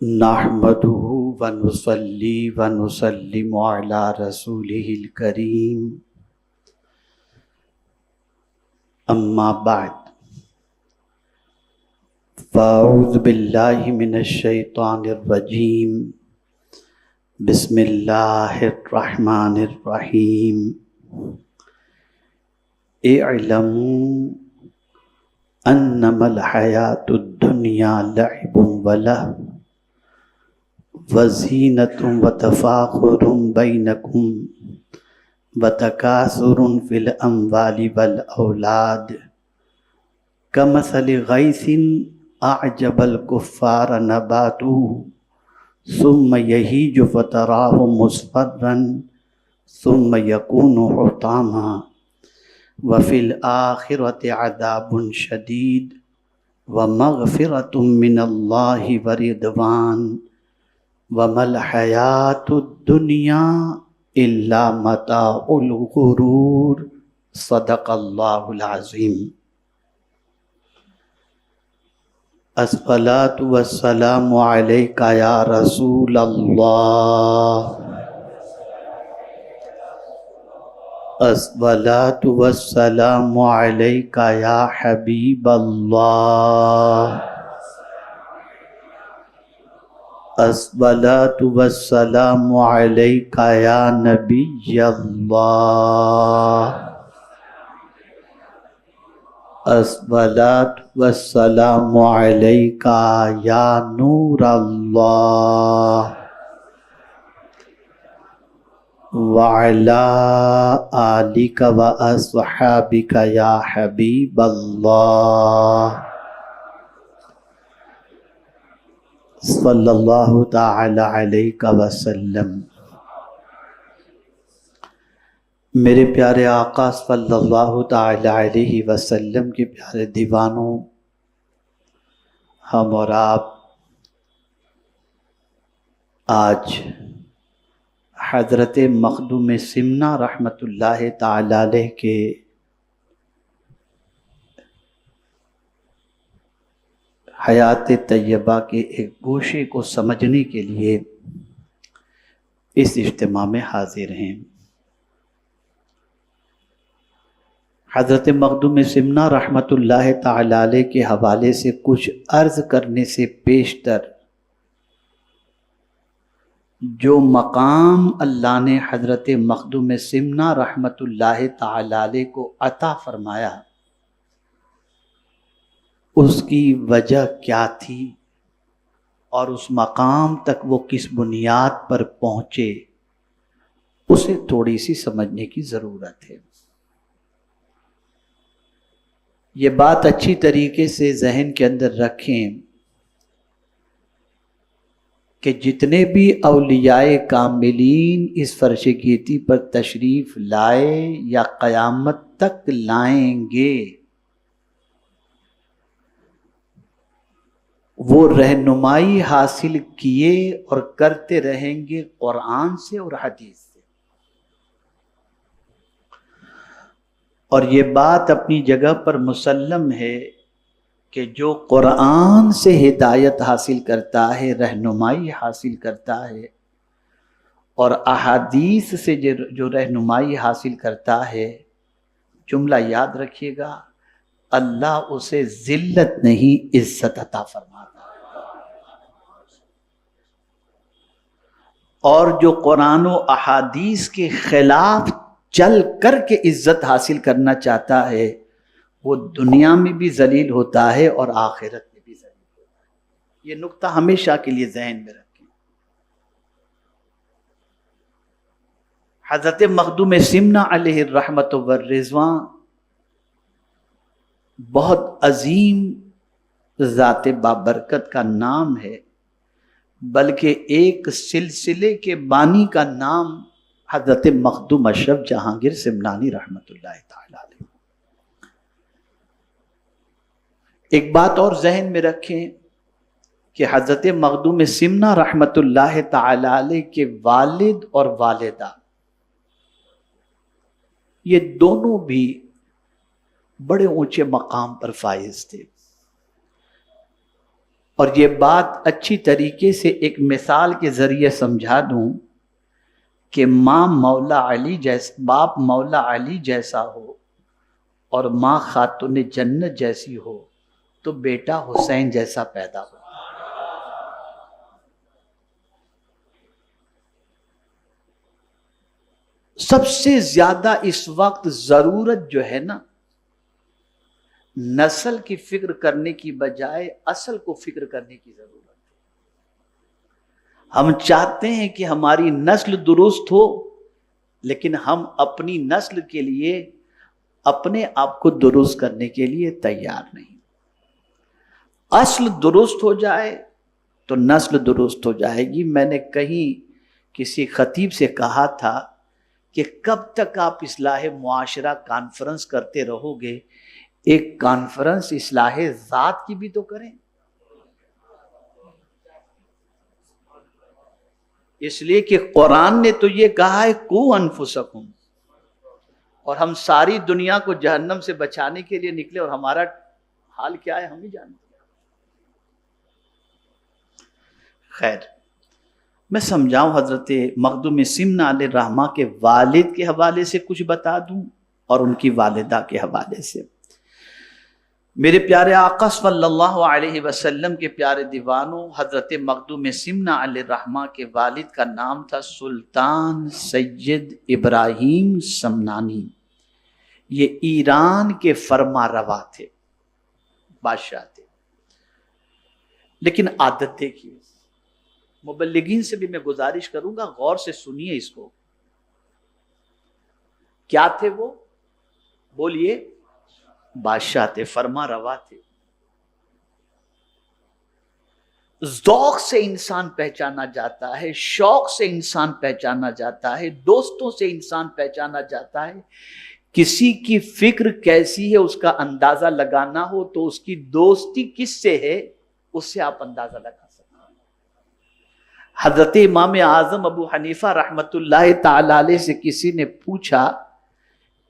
نحمده ونصلي ونسلم على رسوله الكريم أما بعد فأعوذ بالله من الشيطان الرجيم بسم الله الرحمن الرحيم اعلموا أنما الحياة الدنيا لعب ولهو وزینة وتفاخر بینکم وتکاثر فی الاموال والاولاد کمثل غیث اعجب الکفار نباته ثم یہیج فتراہ مصفرا ثم یکون حطاما وفی الآخرة عذاب شدید ومغفرة من اللہ ورضوان وَمَا الْحَيَاةُ الدُّنْيَا إِلَّا مَتَاعُ الْغُرُورِ صدق اللہ العظیم۔ الصلاۃ والسلام علیک یا رسول اللہ، الصلاۃ والسلام علیک یا حبیب اللہ، الصلاۃ والسلام علیک یا نبی اللہ، الصلاۃ والسلام علیک یا نور اللہ، وعلی آلک واصحابک یا حبیب اللہ، صلی اللہ تعالی علیہ وسلم۔ میرے پیارے آقا صلی اللہ تعالی علیہ وسلم کے پیارے دیوانوں، ہم اور آپ آج حضرت مخدوم سمنہ رحمۃ اللہ تعالی علیہ کے حیات طیبہ کے ایک گوشے کو سمجھنے کے لیے اس اجتماع میں حاضر ہیں۔ حضرت مخدوم سمنہ رحمۃ اللہ تعالی علیہ کے حوالے سے کچھ عرض کرنے سے پیشتر جو مقام اللہ نے حضرت مخدوم سمنہ رحمۃ اللہ تعالی علیہ کو عطا فرمایا، اس کی وجہ کیا تھی اور اس مقام تک وہ کس بنیاد پر پہنچے، اسے تھوڑی سی سمجھنے کی ضرورت ہے۔ یہ بات اچھی طریقے سے ذہن کے اندر رکھیں کہ جتنے بھی اولیاء کاملین اس فرش گیتی پر تشریف لائے یا قیامت تک لائیں گے، وہ رہنمائی حاصل کیے اور کرتے رہیں گے قرآن سے اور حدیث سے۔ اور یہ بات اپنی جگہ پر مسلم ہے کہ جو قرآن سے ہدایت حاصل کرتا ہے، رہنمائی حاصل کرتا ہے، اور احادیث سے جو رہنمائی حاصل کرتا ہے، جملہ یاد رکھیے گا، اللہ اسے ذلت نہیں عزت عطا فرماتا۔ اور جو قرآن و احادیث کے خلاف چل کر کے عزت حاصل کرنا چاہتا ہے، وہ دنیا میں بھی ذلیل ہوتا ہے اور آخرت میں بھی ذلیل ہوتا ہے۔ یہ نقطہ ہمیشہ کے لیے ذہن میں رکھیں۔ حضرت مخدوم سمنہ علیہ الرحمت والرضوان بہت عظیم ذات بابرکت کا نام ہے، بلکہ ایک سلسلے کے بانی کا نام حضرت مخدوم اشرف جہانگیر سمنانی رحمۃ اللہ تعالی علیہ۔ ایک بات اور ذہن میں رکھیں کہ حضرت مخدوم سمنہ رحمۃ اللہ تعالی علیہ کے والد اور والدہ یہ دونوں بھی بڑے اونچے مقام پر فائز تھے، اور یہ بات اچھی طریقے سے ایک مثال کے ذریعے سمجھا دوں کہ ماں مولا علی جیسا، باپ مولا علی جیسا ہو اور ماں خاتون جنت جیسی ہو تو بیٹا حسین جیسا پیدا ہو۔ سب سے زیادہ اس وقت ضرورت جو ہے نا، نسل کی فکر کرنے کی بجائے اصل کو فکر کرنے کی ضرورت ہے۔ ہم چاہتے ہیں کہ ہماری نسل درست ہو، لیکن ہم اپنی نسل کے لیے اپنے آپ کو درست کرنے کے لیے تیار نہیں۔ اصل درست ہو جائے تو نسل درست ہو جائے گی۔ میں نے کہیں کسی خطیب سے کہا تھا کہ کب تک آپ اصلاح معاشرہ کانفرنس کرتے رہو گے، ایک کانفرنس اصلاح ذات کی بھی تو کریں۔ اس لیے کہ قرآن نے تو یہ کہا ہے قو انفسکم، اور ہم ساری دنیا کو جہنم سے بچانے کے لیے نکلے، اور ہمارا حال کیا ہے ہم ہی جانتے ہیں۔ خیر، میں سمجھاؤں، حضرت مخدوم سمنہ علیہ الرحمہ کے والد کے حوالے سے کچھ بتا دوں اور ان کی والدہ کے حوالے سے۔ میرے پیارے آقا صلی اللہ علیہ وسلم کے پیارے دیوانوں، حضرت مخدوم سمنہ علیہ الرحمہ کے والد کا نام تھا سلطان سید ابراہیم سمنانی۔ یہ ایران کے فرما روا تھے، بادشاہ تھے۔ لیکن عادت دیکھیے، مبلغین سے بھی میں گزارش کروں گا غور سے سنیے اس کو۔ کیا تھے وہ؟ بولیے۔ بادشاہ تھے، فرما روا تھے۔ ذوق سے انسان پہچانا جاتا ہے، شوق سے انسان پہچانا جاتا ہے، دوستوں سے انسان پہچانا جاتا ہے۔ کسی کی فکر کیسی ہے اس کا اندازہ لگانا ہو تو اس کی دوستی کس سے ہے اس سے آپ اندازہ لگا سکتے ہیں۔ حضرت امام اعظم ابو حنیفہ رحمت اللہ تعالی علیہ سے کسی نے پوچھا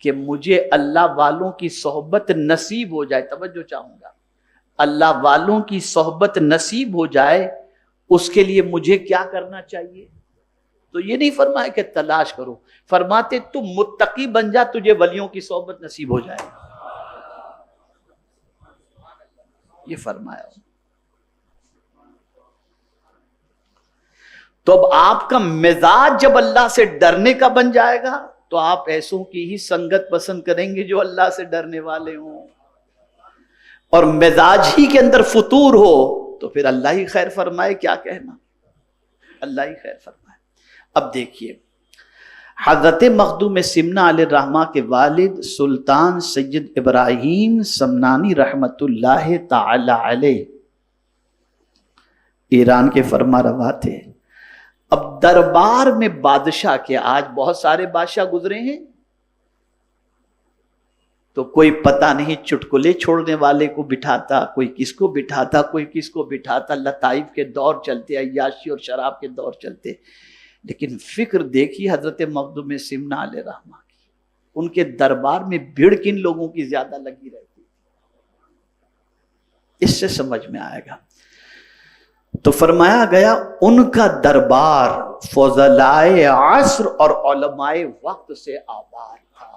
کہ مجھے اللہ والوں کی صحبت نصیب ہو جائے، توجہ چاہوں گا، اللہ والوں کی صحبت نصیب ہو جائے اس کے لیے مجھے کیا کرنا چاہیے؟ تو یہ نہیں فرمایا کہ تلاش کرو، فرماتے تم متقی بن جا، تجھے ولیوں کی صحبت نصیب ہو جائے، یہ فرمایا۔ تو اب آپ کا مزاج جب اللہ سے ڈرنے کا بن جائے گا تو آپ ایسوں کی ہی سنگت پسند کریں گے جو اللہ سے ڈرنے والے ہوں، اور مزاج ہی کے اندر فطور ہو تو پھر اللہ ہی خیر فرمائے، کیا کہنا، اللہ ہی خیر فرمائے۔ اب دیکھیے، حضرت مخدوم سمنہ علیہ الرحمہ کے والد سلطان سید ابراہیم سمنانی رحمت اللہ تعالی علیہ ایران کے فرما روا تھے۔ اب دربار میں بادشاہ کے، آج بہت سارے بادشاہ گزرے ہیں تو کوئی پتہ نہیں چٹکلے چھوڑنے والے کو بٹھاتا، کوئی کس کو بٹھاتا، کوئی کس کو بٹھاتا، لطائف کے دور چلتے، عیاشی اور شراب کے دور چلتے۔ لیکن فکر دیکھی حضرت مخدوم سمنہ علیہ الرحمہ کی، ان کے دربار میں بھیڑ کن لوگوں کی زیادہ لگی رہتی، اس سے سمجھ میں آئے گا۔ تو فرمایا گیا ان کا دربار فضلائے عصر اور علماء وقت سے آباد تھا،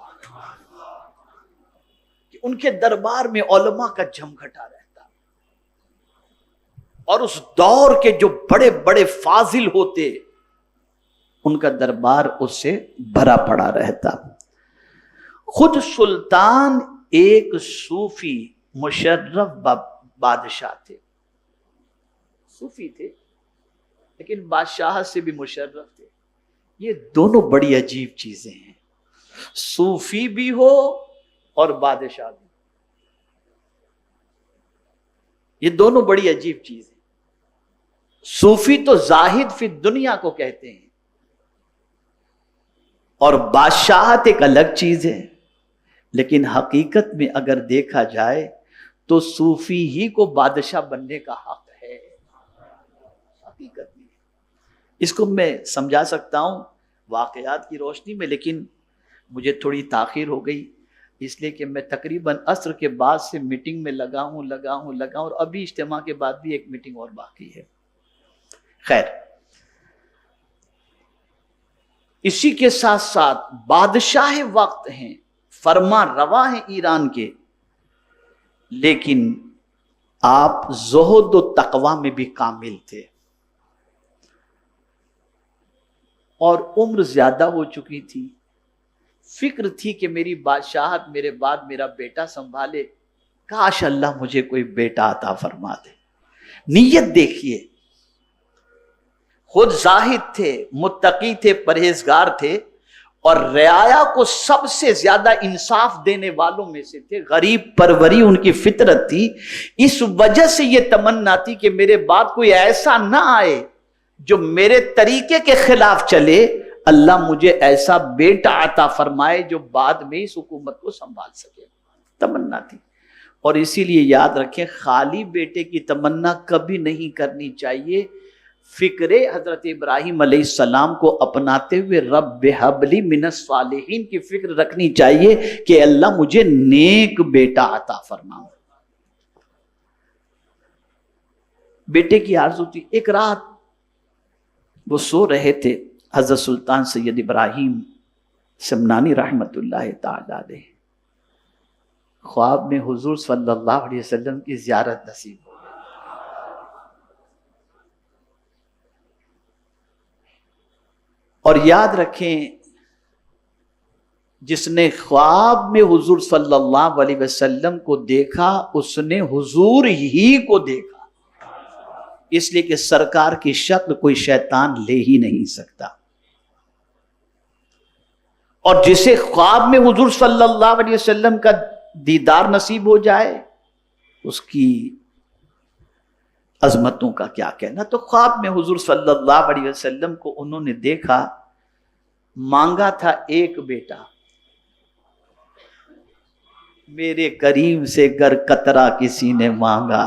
کہ ان کے دربار میں علماء کا جھمگھٹا رہتا، اور اس دور کے جو بڑے بڑے فاضل ہوتے ان کا دربار اس سے بھرا پڑا رہتا۔ خود سلطان ایک صوفی مشرف بادشاہ تھے، صوفی تھے لیکن بادشاہ سے بھی مشرف تھے۔ یہ دونوں بڑی عجیب چیزیں ہیں، صوفی بھی ہو اور بادشاہ بھی، یہ دونوں بڑی عجیب چیزیں۔ صوفی تو زاہد فی دنیا کو کہتے ہیں، اور بادشاہت ایک الگ چیز ہے۔ لیکن حقیقت میں اگر دیکھا جائے تو صوفی ہی کو بادشاہ بننے کا حق ہے، حقیقت میں۔ اس کو میں سمجھا سکتا ہوں واقعات کی روشنی میں، لیکن مجھے تھوڑی تاخیر ہو گئی، اس لیے کہ میں تقریباً عصر کے بعد سے میٹنگ میں لگا ہوں اور ابھی اجتماع کے بعد بھی ایک میٹنگ اور باقی ہے. خیر، اسی کے ساتھ ساتھ بادشاہ وقت ہیں، فرما روا ہیں ایران کے، لیکن آپ زہد و تقوی میں بھی کامل تھے، اور عمر زیادہ ہو چکی تھی. فکر تھی کہ میری بادشاہت میرے بعد میرا بیٹا سنبھالے، کاش اللہ مجھے کوئی بیٹا عطا فرما دے. نیت دیکھیے، خود زاہد تھے، متقی تھے، پرہیزگار تھے، اور رعایا کو سب سے زیادہ انصاف دینے والوں میں سے تھے. غریب پروری ان کی فطرت تھی. اس وجہ سے یہ تمنا تھی کہ میرے بعد کوئی ایسا نہ آئے جو میرے طریقے کے خلاف چلے، اللہ مجھے ایسا بیٹا عطا فرمائے جو بعد میں اس حکومت کو سنبھال سکے. تمنا تھی. اور اسی لیے یاد رکھیں، خالی بیٹے کی تمنا کبھی نہیں کرنی چاہیے. فکر حضرت ابراہیم علیہ السلام کو اپناتے ہوئے رب ہب لی من الصالحین کی فکر رکھنی چاہیے کہ اللہ مجھے نیک بیٹا عطا فرما. بیٹے کی آرزو تھی. ایک رات وہ سو رہے تھے، حضرت سلطان سید ابراہیم سمنانی رحمت اللہ تعالی علیہ، خواب میں حضور صلی اللہ علیہ وسلم کی زیارت نصیب ہو. اور یاد رکھیں، جس نے خواب میں حضور صلی اللہ علیہ وسلم کو دیکھا، اس نے حضور ہی کو دیکھا، اس لیے کہ سرکار کی شکل کوئی شیطان لے ہی نہیں سکتا. اور جسے خواب میں حضور صلی اللہ علیہ وسلم کا دیدار نصیب ہو جائے، اس کی عظمتوں کا کیا کہنا. تو خواب میں حضور صلی اللہ علیہ وسلم کو انہوں نے دیکھا، مانگا تھا ایک بیٹا. میرے کریم سے گر قطرہ کسی نے مانگا،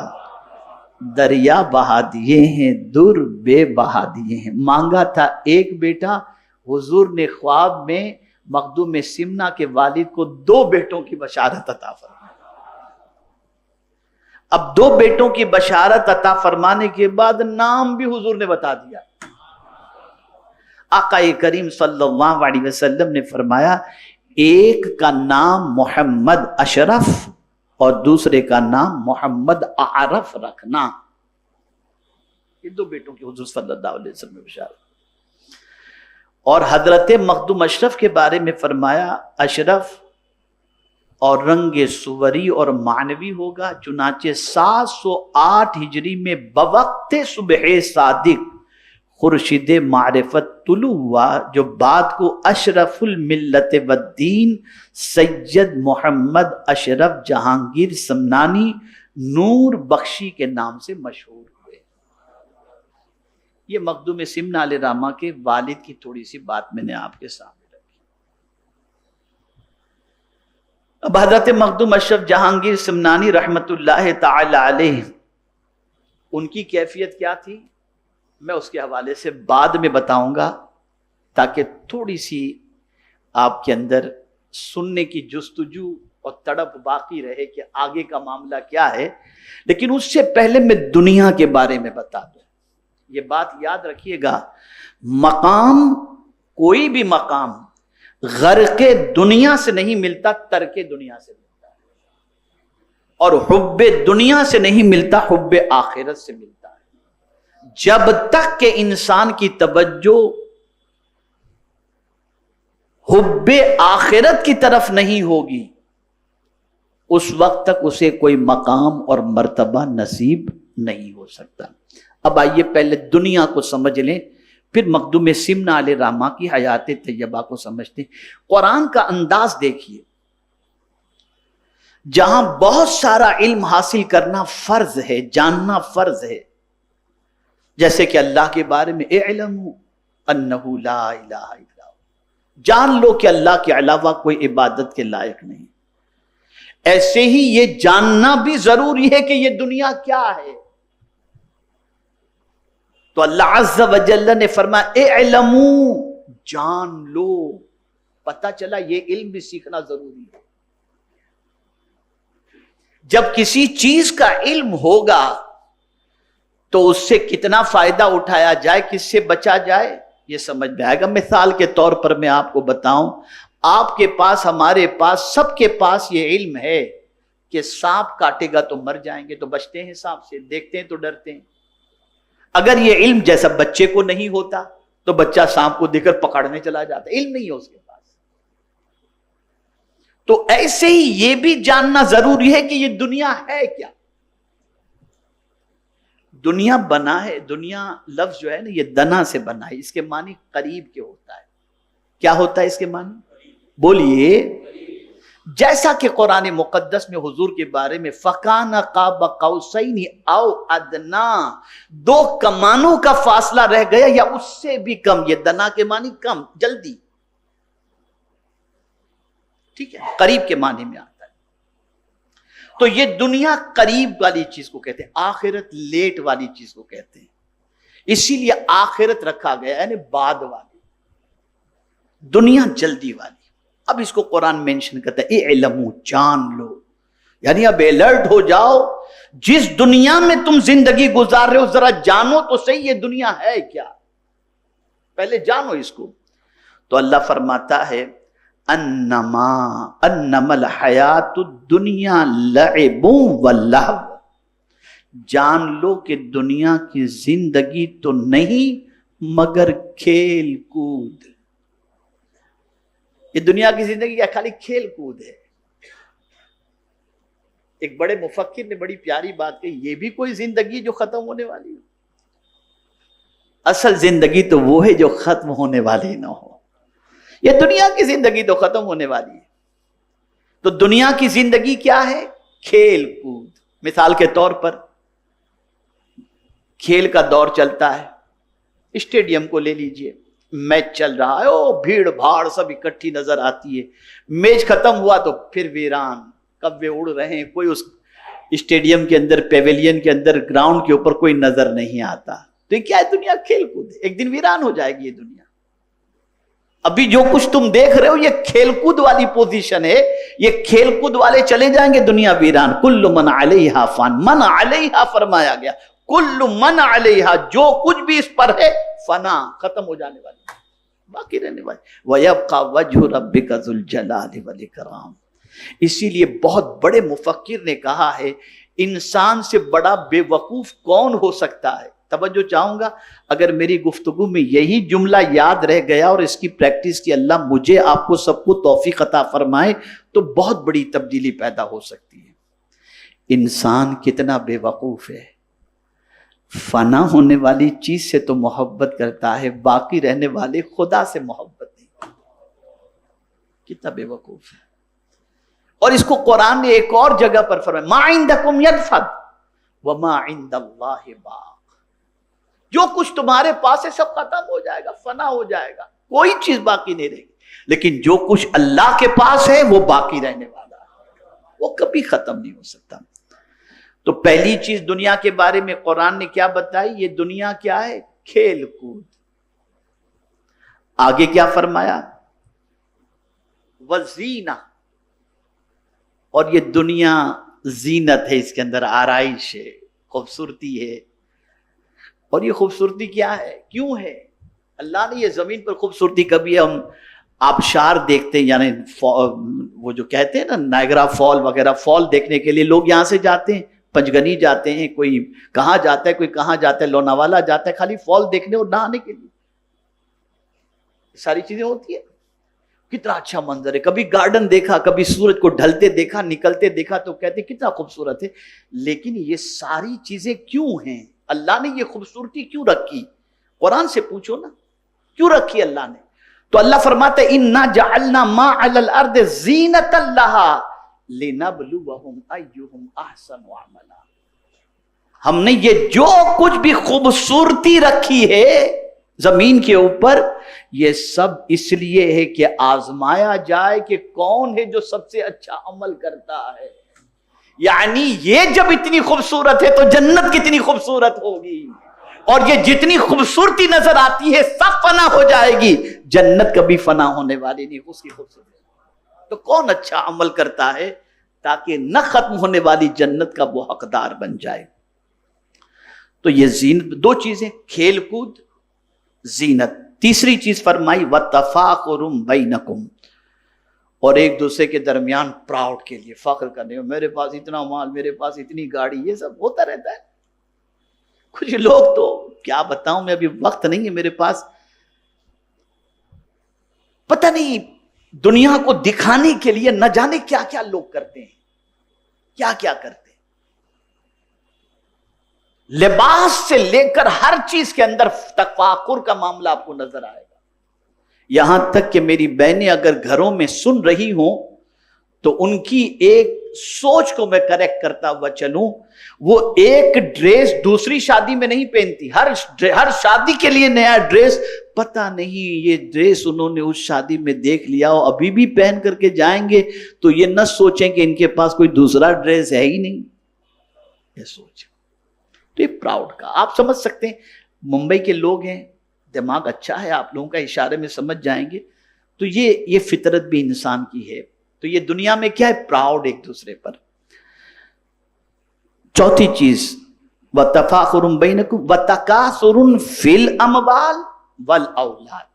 دریا بہا دیے ہیں در بے بہا دیے ہیں. مانگا تھا ایک بیٹا، حضور نے خواب میں مخدوم سمنا کے والد کو 2 بیٹوں کی بشارت عطا فرمائی. اب 2 بیٹوں کی بشارت عطا فرمانے کے بعد نام بھی حضور نے بتا دیا. آقا کریم صلی اللہ علیہ وسلم نے فرمایا، ایک کا نام محمد اشرف اور دوسرے کا نام محمد اعرف رکھنا. یہ 2 بیٹوں کی حضور صلی اللہ علیہ وسلم نے بشارت. اور حضرت مخدوم اشرف کے بارے میں فرمایا، اشرف اور رنگ سوری اور معنوی ہوگا. چنانچہ 708 ہجری میں بوقت صبح صادق خورشید معرفت طلوع ہوا، جو بعد کو اشرف الملت والدین سید محمد اشرف جہانگیر سمنانی نور بخشی کے نام سے مشہور ہوئے. یہ مخدوم سمنا علیہ رحمہ کے والد کی تھوڑی سی بات میں نے آپ کے سامنے رکھی. اب حضرت مخدوم اشرف جہانگیر سمنانی رحمت اللہ تعالی علیہ، ان کی کیفیت کیا تھی میں اس کے حوالے سے بعد میں بتاؤں گا، تاکہ تھوڑی سی آپ کے اندر سننے کی جستجو اور تڑپ باقی رہے کہ آگے کا معاملہ کیا ہے. لیکن اس سے پہلے میں دنیا کے بارے میں بتا دوں. یہ بات یاد رکھیے گا، مقام، کوئی بھی مقام غرق دنیا سے نہیں ملتا، ترک دنیا سے ملتا ہے. اور حب دنیا سے نہیں ملتا، حب آخرت سے ملتا ہے. جب تک کہ انسان کی توجہ حب آخرت کی طرف نہیں ہوگی، اس وقت تک اسے کوئی مقام اور مرتبہ نصیب نہیں ہو سکتا. اب آئیے پہلے دنیا کو سمجھ لیں، پھر مخدوم سمنا علیہ رحمہ کی حیات طیبہ کو سمجھتے ہیں. قرآن کا انداز دیکھیے، جہاں بہت سارا علم حاصل کرنا فرض ہے، جاننا فرض ہے، جیسے کہ اللہ کے بارے میں اعلموا انہ لا الہ الا ہو، جان لو کہ اللہ کے علاوہ کوئی عبادت کے لائق نہیں. ایسے ہی یہ جاننا بھی ضروری ہے کہ یہ دنیا کیا ہے. تو اللہ عز و جل نے فرمایا اعلموا، جان لو. پتہ چلا یہ علم بھی سیکھنا ضروری ہے. جب کسی چیز کا علم ہوگا تو اس سے کتنا فائدہ اٹھایا جائے، کس سے بچا جائے، یہ سمجھ میں آئے گا۔ مثال کے طور پر میں آپ کو بتاؤں، آپ کے پاس، ہمارے پاس، سب کے پاس یہ علم ہے کہ سانپ کاٹے گا تو مر جائیں گے، تو بچتے ہیں سانپ سے، دیکھتے ہیں تو ڈرتے ہیں۔ اگر یہ علم جیسا بچے کو نہیں ہوتا تو بچہ سانپ کو دیکھ کر پکڑنے چلا جاتا، علم نہیں ہے اس کے پاس۔ تو ایسے ہی یہ بھی جاننا ضروری ہے کہ یہ دنیا ہے کیا، دنیا بنا ہے۔ دنیا لفظ جو ہے نا، یہ دنا سے بنا ہے، اس کے معنی قریب کے ہوتا ہے۔ کیا ہوتا ہے اس کے معنی؟ بولیے۔ جیسا کہ قرآن مقدس میں حضور کے بارے میں فَكَانَ قَابَ قَوْسَيْنِ اَوْ أَدْنَىٰ، دو کمانوں کا فاصلہ رہ گیا یا اس سے بھی کم، یہ دنا کے معنی کم، جلدی، ٹھیک ہے، قریب کے معنی میں آتا ہے۔ تو یہ دنیا قریب والی چیز کو کہتے ہیں، آخرت لیٹ والی چیز کو کہتے ہیں، اسی لیے آخرت رکھا گیا، یعنی بعد والی، دنیا جلدی والی۔ اب اس کو قرآن مینشن کرتا ہے، اعلموا، جان لو، یعنی اب الرٹ ہو جاؤ، جس دنیا میں تم زندگی گزار رہے ہو ذرا جانو تو صحیح یہ دنیا ہے کیا، پہلے جانو اس کو۔ تو اللہ فرماتا ہے انما الحیات الدنیا لعب ولہو، جان لو کہ دنیا کی زندگی تو نہیں مگر کھیل کود۔ یہ دنیا کی زندگی کیا خالی کھیل کود ہے؟ ایک بڑے مفکر نے بڑی پیاری بات کہی، یہ بھی کوئی زندگی جو ختم ہونے والی ہو؟ اصل زندگی تو وہ ہے جو ختم ہونے والی نہ ہو۔ یہ دنیا کی زندگی تو ختم ہونے والی ہے، تو دنیا کی زندگی کیا ہے؟ کھیل کود۔ مثال کے طور پر کھیل کا دور چلتا ہے، اسٹیڈیم کو لے لیجئے، میچ چل رہا ہے، او بھیڑ بھاڑ سب اکٹھی نظر آتی ہے، میچ ختم ہوا تو پھر ویران، کبے اڑ رہے ہیں، کوئی اس اسٹیڈیم کے اندر، پیویلین کے اندر، گراؤنڈ کے اوپر کوئی نظر نہیں آتا۔ تو یہ کیا ہے؟ دنیا کھیل کود ہے، ایک دن ویران ہو جائے گی یہ دنیا۔ ابھی جو کچھ تم دیکھ رہے ہو یہ کھیل کود والی پوزیشن ہے، یہ کھیل کود والے چلے جائیں گے، دنیا ویران۔ کل من علیہا فان، من علیہا فرمایا گیا، کل من علیہا، جو کچھ بھی اس پر ہے، فنا، ختم ہو جانے والی، باقی رہنے والی۔ وَيَبْقَى وَجْهُ رَبِّكَ ذُو الْجَلَالِ وَالْإِكْرَامِ۔ اسی لیے بہت بڑے مفکر نے کہا ہے، انسان سے بڑا بے وقوف کون ہو سکتا ہے؟ توجہ چاہوں گا، اگر میری گفتگو میں یہی جملہ یاد رہ گیا اور اس کی پریکٹس کی اللہ مجھے، آپ کو، سب کو توفیق عطا فرمائے، تو بہت بڑی تبدیلی پیدا ہو سکتی ہے۔ انسان کتنا بے وقوف ہے، فنا ہونے والی چیز سے تو محبت کرتا ہے، باقی رہنے والے خدا سے محبت نہیں، کتنا بے وقوف ہے۔ اور اس کو قرآن نے ایک اور جگہ پر فرمایا، ما عندکم ینفد وما عند اللہ باق، جو کچھ تمہارے پاس ہے سب ختم ہو جائے گا، فنا ہو جائے گا، کوئی چیز باقی نہیں رہے گی، لیکن جو کچھ اللہ کے پاس ہے وہ باقی رہنے والا ہے، وہ کبھی ختم نہیں ہو سکتا۔ تو پہلی چیز دنیا کے بارے میں قرآن نے کیا بتائی؟ یہ دنیا کیا ہے؟ کھیل کود۔ آگے کیا فرمایا؟ وزینہ، اور یہ دنیا زینت ہے، اس کے اندر آرائش ہے، خوبصورتی ہے۔ اور یہ خوبصورتی کیا ہے؟ کیوں ہے؟ اللہ نے یہ زمین پر خوبصورتی، کبھی ہم آبشار دیکھتے ہیں، یعنی وہ جو کہتے ہیں نا نائگرا فال وغیرہ، فال دیکھنے کے لیے لوگ یہاں سے جاتے ہیں، پنجگنی جاتے ہیں، کوئی کہاں جاتا ہے، کوئی کہاں جاتا ہے، لوناوالا جاتا ہے، خالی فال دیکھنے اور نہانے کے لیے، ساری چیزیں ہوتی ہیں۔ کتنا اچھا منظر ہے، کبھی گارڈن دیکھا، کبھی سورج کو ڈھلتے دیکھا، نکلتے دیکھا، تو کہتے ہیں کتنا خوبصورت ہے۔ لیکن یہ ساری چیزیں کیوں ہیں؟ اللہ نے یہ خوبصورتی کیوں رکھی؟ قرآن سے پوچھو نا، کیوں رکھی اللہ نے؟ تو اللہ فرماتا ہے اِنَّا جَعَلْنَا مَا عَلَى الْأَرْضِ زِينَةً لَهَا لِنَبْلُوَهُمْ أَيُّهُمْ أَحْسَنُ عَمَلًا۔ ہم نے یہ جو کچھ بھی خوبصورتی رکھی ہے زمین کے اوپر، یہ سب اس لیے ہے کہ آزمایا جائے کہ کون ہے جو سب سے اچھا عمل کرتا ہے۔ یعنی یہ جب اتنی خوبصورت ہے تو جنت کتنی خوبصورت ہوگی، اور یہ جتنی خوبصورتی نظر آتی ہے سب فنا ہو جائے گی، جنت کبھی فنا ہونے والی نہیں، اس کی خوبصورتی۔ تو کون اچھا عمل کرتا ہے؟ تاکہ نہ ختم ہونے والی جنت کا وہ حقدار بن جائے۔ تو یہ زینت، دو چیزیں، کھیل کود، زینت۔ تیسری چیز فرمائی وَتَفَاخُرٌ بَيْنَكُمْ، اور ایک دوسرے کے درمیان پراؤڈ کے لیے فخر کرنے، میرے پاس اتنا مال، میرے پاس اتنی گاڑی، یہ سب ہوتا رہتا ہے۔ کچھ لوگ تو کیا بتاؤں میں، ابھی وقت نہیں ہے میرے پاس، پتہ نہیں دنیا کو دکھانے کے لیے نہ جانے کیا کیا لوگ کرتے ہیں، کیا کیا کرتے ہیں، لباس سے لے کر ہر چیز کے اندر تفاخر کا معاملہ آپ کو نظر آئے گا۔ یہاں تک کہ میری بہنیں اگر گھروں میں سن رہی ہوں تو ان کی ایک سوچ کو میں کریکٹ کرتا ہوا چلوں، وہ ایک ڈریس دوسری شادی میں نہیں پہنتی، ہر شادی کے لیے نیا ڈریس، پتہ نہیں یہ ڈریس انہوں نے اس شادی میں دیکھ لیا ہو، ابھی بھی پہن کر کے جائیں گے تو یہ نہ سوچیں کہ ان کے پاس کوئی دوسرا ڈریس ہے ہی نہیں، یہ سوچ۔ تو یہ پراؤڈ کا آپ سمجھ سکتے ہیں، ممبئی کے لوگ ہیں، دماغ اچھا ہے، آپ لوگوں کا اشارے میں سمجھ جائیں گے، تو یہ فطرت بھی انسان کی ہے۔ تو یہ دنیا میں کیا ہے، پراؤڈ ایک دوسرے پر۔ چوتھی چیز وَتَفَاخُرٌ بَيْنَكُمْ وَتَكَاثُرٌ فِي الْأَمْوَالِ وَالْأَوْلَادِ،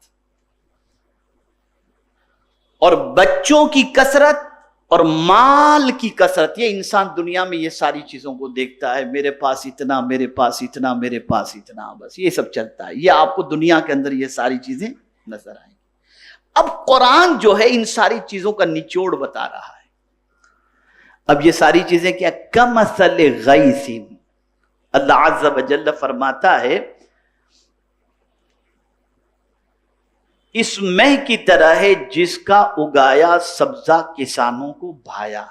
اور بچوں کی کثرت اور مال کی کثرت۔ یہ انسان دنیا میں یہ ساری چیزوں کو دیکھتا ہے، میرے پاس اتنا، میرے پاس اتنا، میرے پاس اتنا، بس یہ سب چلتا ہے، یہ آپ کو دنیا کے اندر یہ ساری چیزیں نظر آئیں گی۔ اب قرآن جو ہے ان ساری چیزوں کا نچوڑ بتا رہا ہے۔ اب یہ ساری چیزیں کیا، کمثل غیث، اللہ عز و جل فرماتا ہے اس مہ کی طرح ہے جس کا اگایا سبزہ کسانوں کو بھایا۔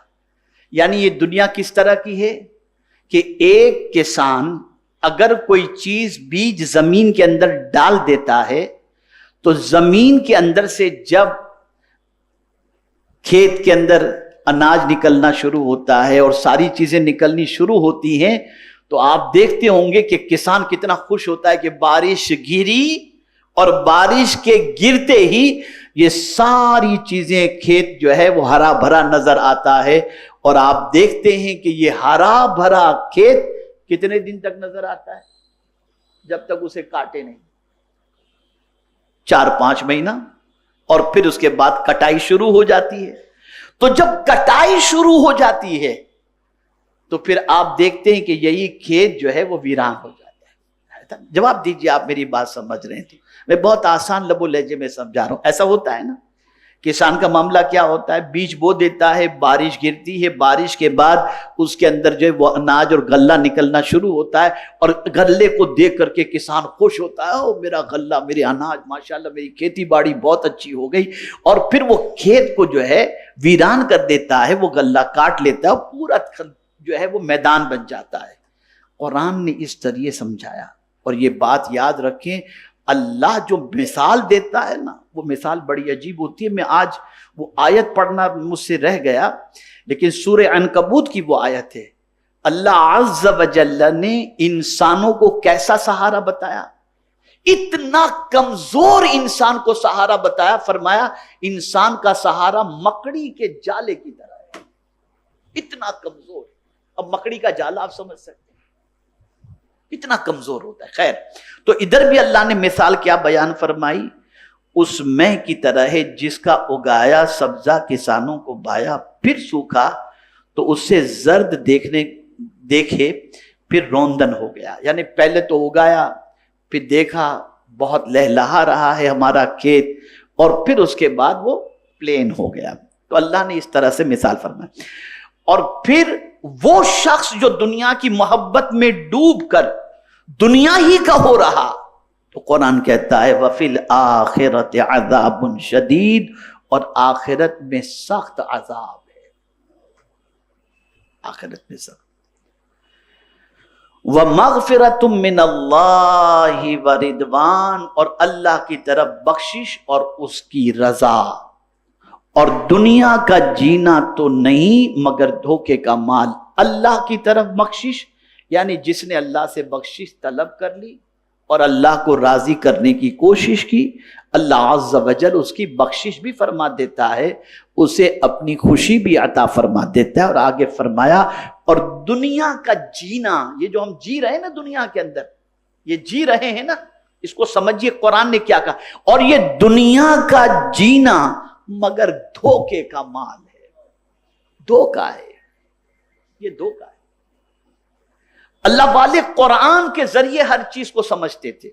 یعنی یہ دنیا کس طرح کی ہے کہ ایک کسان اگر کوئی چیز بیج زمین کے اندر ڈال دیتا ہے تو زمین کے اندر سے جب کھیت کے اندر اناج نکلنا شروع ہوتا ہے اور ساری چیزیں نکلنی شروع ہوتی ہیں تو آپ دیکھتے ہوں گے کہ کسان کتنا خوش ہوتا ہے کہ بارش گری، اور بارش کے گرتے ہی یہ ساری چیزیں، کھیت جو ہے وہ ہرا بھرا نظر آتا ہے، اور آپ دیکھتے ہیں کہ یہ ہرا بھرا کھیت کتنے دن تک نظر آتا ہے، جب تک اسے کاٹے نہیں، 4-5 مہینہ، اور پھر اس کے بعد کٹائی شروع ہو جاتی ہے۔ تو جب کٹائی شروع ہو جاتی ہے تو پھر آپ دیکھتے ہیں کہ یہی کھیت جو ہے وہ ویران ہو جاتا ہے۔ جواب دیجئے، آپ میری بات سمجھ رہے ہیں؟ میں بہت آسان لب و لہجے میں سمجھا رہا ہوں۔ ایسا ہوتا ہے نا، کسان کا معاملہ کیا ہوتا ہے، بیج بو دیتا ہے، بارش گرتی ہے، بارش کے بعد اس کے اندر جو ہے وہ اناج اور غلہ نکلنا شروع ہوتا ہے، اور غلے کو دیکھ کر کے کسان خوش ہوتا ہے، او میرا غلہ، میرے اناج، ماشاءاللہ میری کھیتی باڑی بہت اچھی ہو گئی، اور پھر وہ کھیت کو جو ہے ویران کر دیتا ہے، وہ غلہ کاٹ لیتا ہے، پورا جو ہے وہ میدان بن جاتا ہے۔ قرآن نے اس طریقے سمجھایا، اور یہ بات یاد رکھیں، اللہ جو مثال دیتا ہے نا، وہ مثال بڑی عجیب ہوتی ہے۔ میں آج وہ آیت پڑھنا مجھ سے رہ گیا، لیکن سورہ عنکبوت کی وہ آیت ہے، اللہ عز و جل نے انسانوں کو کیسا سہارا بتایا، اتنا کمزور انسان کو سہارا بتایا، فرمایا انسان کا سہارا مکڑی کے جالے کی طرح ہے، اتنا کمزور۔ اب مکڑی کا جالا آپ سمجھ سکتے ہیں اتنا کمزور ہوتا ہے۔ خیر، تو ادھر بھی اللہ نے مثال کیا بیان فرمائی، اس مہ کی طرح ہے جس کا اگایا سبزہ کسانوں کو بھایا، پھر سوکھا تو اس سے زرد دیکھے پھر روندن ہو گیا۔ یعنی پہلے تو اگایا، پھر دیکھا بہت لہلہا رہا ہے ہمارا کھیت، اور پھر اس کے بعد وہ پلین ہو گیا۔ تو اللہ نے اس طرح سے مثال فرمائی۔ اور پھر وہ شخص جو دنیا کی محبت میں ڈوب کر دنیا ہی کا ہو رہا، تو قرآن کہتا ہے وَفِي الْآخِرَةِ عَذَابٌ شَدِيدٌ، اور آخرت میں سخت عذاب ہے، آخرت میں سخت۔ وَمَغْفِرَةٌ مِّنَ اللَّهِ وَرِضْوَانٌ، اور اللہ کی طرف بخشش اور اس کی رضا۔ اور دنیا کا جینا تو نہیں مگر دھوکے کا مال۔ اللہ کی طرف بخشش یعنی جس نے اللہ سے بخشش طلب کر لی اور اللہ کو راضی کرنے کی کوشش کی، اللہ عز و جل اس کی بخشش بھی فرما دیتا ہے، اسے اپنی خوشی بھی عطا فرما دیتا ہے۔ اور آگے فرمایا اور دنیا کا جینا، یہ جو ہم جی رہے ہیں نا دنیا کے اندر، یہ جی رہے ہیں نا، اس کو سمجھیے قرآن نے کیا کہا، اور یہ دنیا کا جینا مگر دھوکے کا مال ہے، دھوکا ہے، یہ دھوکا ہے۔ اللہ والے قرآن کے ذریعے ہر چیز کو سمجھتے تھے،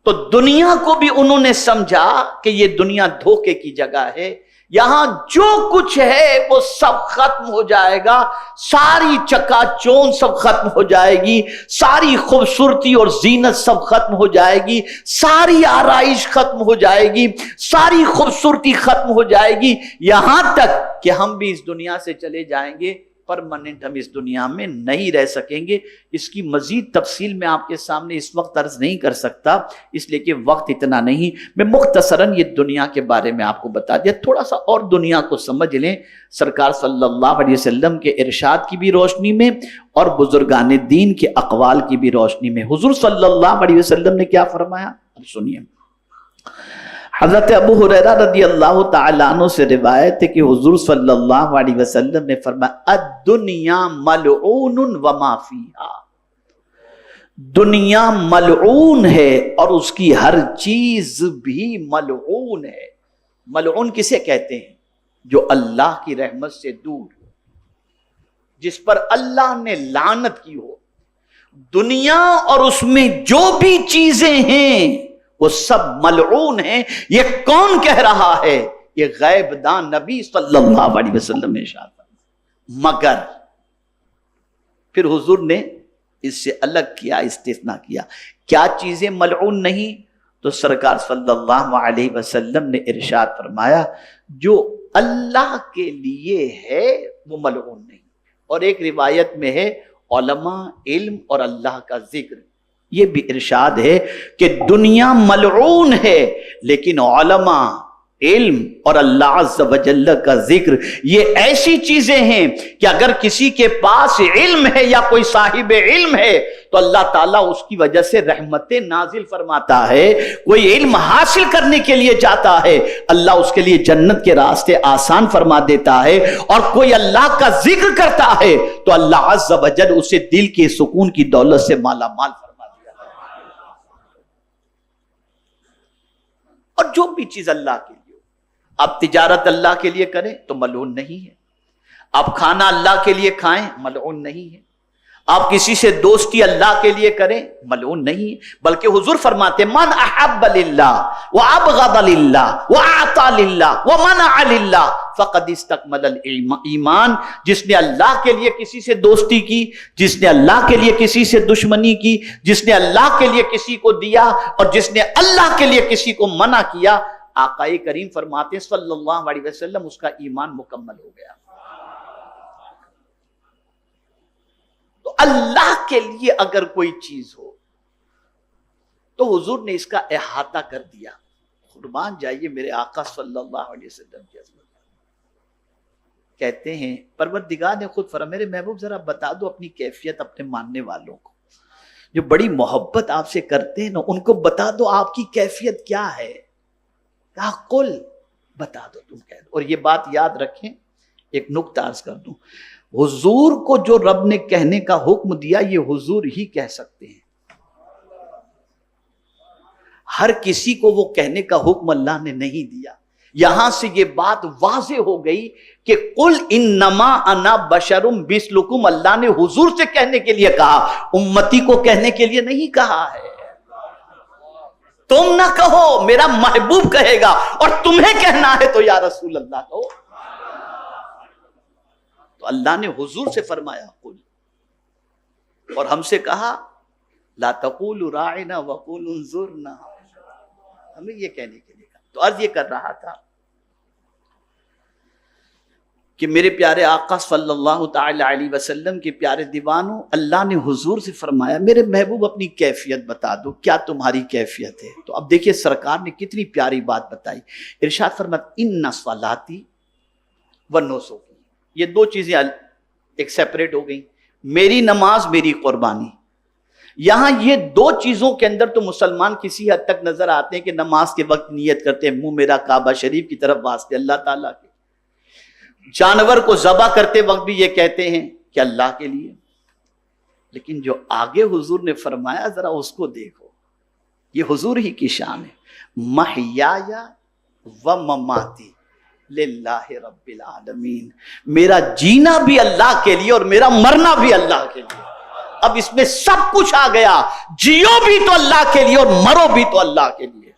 تو دنیا کو بھی انہوں نے سمجھا کہ یہ دنیا دھوکے کی جگہ ہے، یہاں جو کچھ ہے وہ سب ختم ہو جائے گا، ساری چکا چوند سب ختم ہو جائے گی، ساری خوبصورتی اور زینت سب ختم ہو جائے گی، ساری آرائش ختم ہو جائے گی، ساری خوبصورتی ختم ہو جائے گی، یہاں تک کہ ہم بھی اس دنیا سے چلے جائیں گے، پرماننٹ ہم اس دنیا میں نہیں رہ سکیں گے۔ اس کی مزید تفصیل میں آپ کے سامنے اس وقت عرض نہیں کر سکتا، اس لیے کہ وقت اتنا نہیں۔ میں مختصراً یہ دنیا کے بارے میں آپ کو بتا دیا، تھوڑا سا اور دنیا کو سمجھ لیں سرکار صلی اللہ علیہ وسلم کے ارشاد کی بھی روشنی میں اور بزرگان دین کے اقوال کی بھی روشنی میں۔ حضور صلی اللہ علیہ وسلم نے کیا فرمایا، اب سنیے۔ حضرت ابو ہریرہ رضی اللہ تعالیٰ عنہ سے روایت ہے کہ حضور صلی اللہ علیہ وسلم نے فرمایا الدنیا ملعون وما فیہا، دنیا ملعون ہے اور اس کی ہر چیز بھی ملعون ہے۔ ملعون کسے کہتے ہیں؟ جو اللہ کی رحمت سے دور، جس پر اللہ نے لعنت کی ہو۔ دنیا اور اس میں جو بھی چیزیں ہیں وہ سب ملعون ہیں۔ یہ کون کہہ رہا ہے؟ یہ غیب دان نبی صلی اللہ علیہ وسلم نے ارشاد فرمایا۔ مگر پھر حضور نے اس سے الگ کیا، استثناء کیا، کیا چیزیں ملعون نہیں؟ تو سرکار صلی اللہ علیہ وسلم نے ارشاد فرمایا جو اللہ کے لیے ہے وہ ملعون نہیں۔ اور ایک روایت میں ہے علماء، علم اور اللہ کا ذکر، یہ بھی ارشاد ہے کہ دنیا ملعون ہے لیکن علماء، علم اور اللہ عز و جل کا ذکر یہ ایسی چیزیں ہیں کہ اگر کسی کے پاس علم ہے یا کوئی صاحب علم ہے تو اللہ تعالیٰ اس کی وجہ سے رحمتیں نازل فرماتا ہے۔ کوئی علم حاصل کرنے کے لیے جاتا ہے، اللہ اس کے لیے جنت کے راستے آسان فرما دیتا ہے، اور کوئی اللہ کا ذکر کرتا ہے تو اللہ عز و جل اسے دل کے سکون کی دولت سے مالا مال فرما۔ اور جو بھی چیز اللہ کے لیے، آپ تجارت اللہ کے لیے کریں تو ملعون نہیں ہے، آپ کھانا اللہ کے لیے کھائیں ملعون نہیں ہے، آپ کسی سے دوستی اللہ کے لیے کریں ملعون نہیں ہے، بلکہ حضور فرماتے من احب للہ وابغض للہ واعطى للہ ومنع للہ فقد استکمل الایمان، جس نے اللہ کے لیے کسی سے دوستی کی، جس نے اللہ کے لیے کسی سے دشمنی کی، جس نے اللہ کے لیے کسی کو دیا اور جس نے اللہ کے لیے کسی کو منع کیا، آقا کریم فرماتے صلی اللہ علیہ وسلم اس کا ایمان مکمل ہو گیا۔ تو اللہ کے لیے اگر کوئی چیز ہو تو حضور نے اس کا احاطہ کر دیا۔ قربان جائیے میرے آقا صلی اللہ علیہ وسلم کی عظمت۔ کہتے ہیں پروردگار نے خود فرمایا میرے محبوب ذرا بتا دو اپنی کیفیت اپنے ماننے والوں کو، جو بڑی محبت آپ سے کرتے ہیں نا، ان کو بتا دو آپ کی کیفیت کیا ہے۔ کہا قل، بتا دو تم کہہ دو۔ اور یہ بات یاد رکھیں، ایک نکتہ عرض کر دوں، حضور کو جو رب نے کہنے کا حکم دیا یہ حضور ہی کہہ سکتے ہیں، ہر کسی کو وہ کہنے کا حکم اللہ نے نہیں دیا۔ یہاں سے یہ بات واضح ہو گئی کہ قل انما انا بشر مثلکم، اللہ نے حضور سے کہنے کے لیے کہا، امتی کو کہنے کے لیے نہیں کہا ہے۔ تم نہ کہو، میرا محبوب کہے گا، اور تمہیں کہنا ہے تو یا رسول اللہ کہو۔ تو اللہ نے حضور سے فرمایا قل، اور ہم سے کہا لا تقولوا راعنا وقولوا انظرنا، ہمیں یہ کہنے کے لیے کہا۔ تو عرض یہ کر رہا تھا کہ میرے پیارے آقا صلی اللہ تعالی علیہ وسلم کے پیارے دیوانوں، اللہ نے حضور سے فرمایا میرے محبوب اپنی کیفیت بتا دو، کیا تمہاری کیفیت ہے؟ تو اب دیکھیے سرکار نے کتنی پیاری بات بتائی، ارشاد فرمایا ان صلاتی و نسکی، یہ دو چیزیں ایک سیپریٹ ہو گئی، میری نماز میری قربانی، یہاں یہ دو چیزوں کے اندر تو مسلمان کسی حد تک نظر آتے ہیں کہ نماز کے وقت نیت کرتے ہیں منہ میرا کعبہ شریف کی طرف واسطے اللہ تعالیٰ کے، جانور کو ذبح کرتے وقت بھی یہ کہتے ہیں کہ اللہ کے لیے، لیکن جو آگے حضور نے فرمایا ذرا اس کو دیکھو، یہ حضور ہی کی شان ہے، محیایا و مماتی للہ رب العالمین، میرا جینا بھی اللہ کے لیے اور میرا مرنا بھی اللہ کے لیے۔ اب اس میں سب کچھ آ گیا، جیو بھی تو اللہ کے لیے اور مرو بھی تو اللہ کے لیے،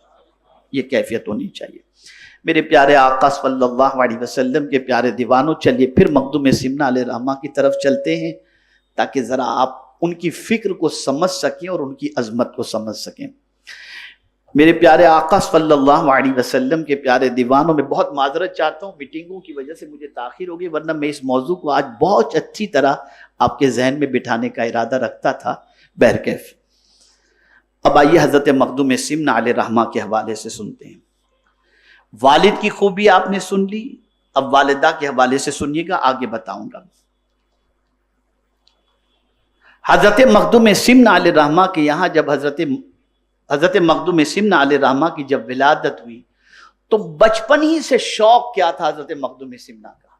یہ کیفیت ہونی چاہیے۔ میرے پیارے آقا صلی اللہ علیہ وسلم کے پیارے دیوانوں، چلیے پھر مخدوم سمنہ علیہ الرحمہ کی طرف چلتے ہیں تاکہ ذرا آپ ان کی فکر کو سمجھ سکیں اور ان کی عظمت کو سمجھ سکیں۔ میرے پیارے آقا صلی اللہ علیہ وسلم کے پیارے دیوانوں، میں بہت معذرت چاہتا ہوں، میٹنگوں کی وجہ سے مجھے تاخیر ہو گئی، ورنہ میں اس موضوع کو آج بہت اچھی طرح آپ کے ذہن میں بٹھانے کا ارادہ رکھتا تھا۔ بہرکیف اب آئیے حضرت مخدوم سمنہ علیہ الرحمہ کے حوالے سے سنتے ہیں۔ والد کی خوبی آپ نے سن لی، اب والدہ کے حوالے سے سنیے گا، آگے بتاؤں گا۔ حضرت مخدوم سمنہ علیہ الرحمہ کے یہاں جب حضرت مخدوم سمنہ علیہ الرحمہ کی جب ولادت ہوئی تو بچپن ہی سے شوق کیا تھا حضرت مخدوم سمنہ کا؟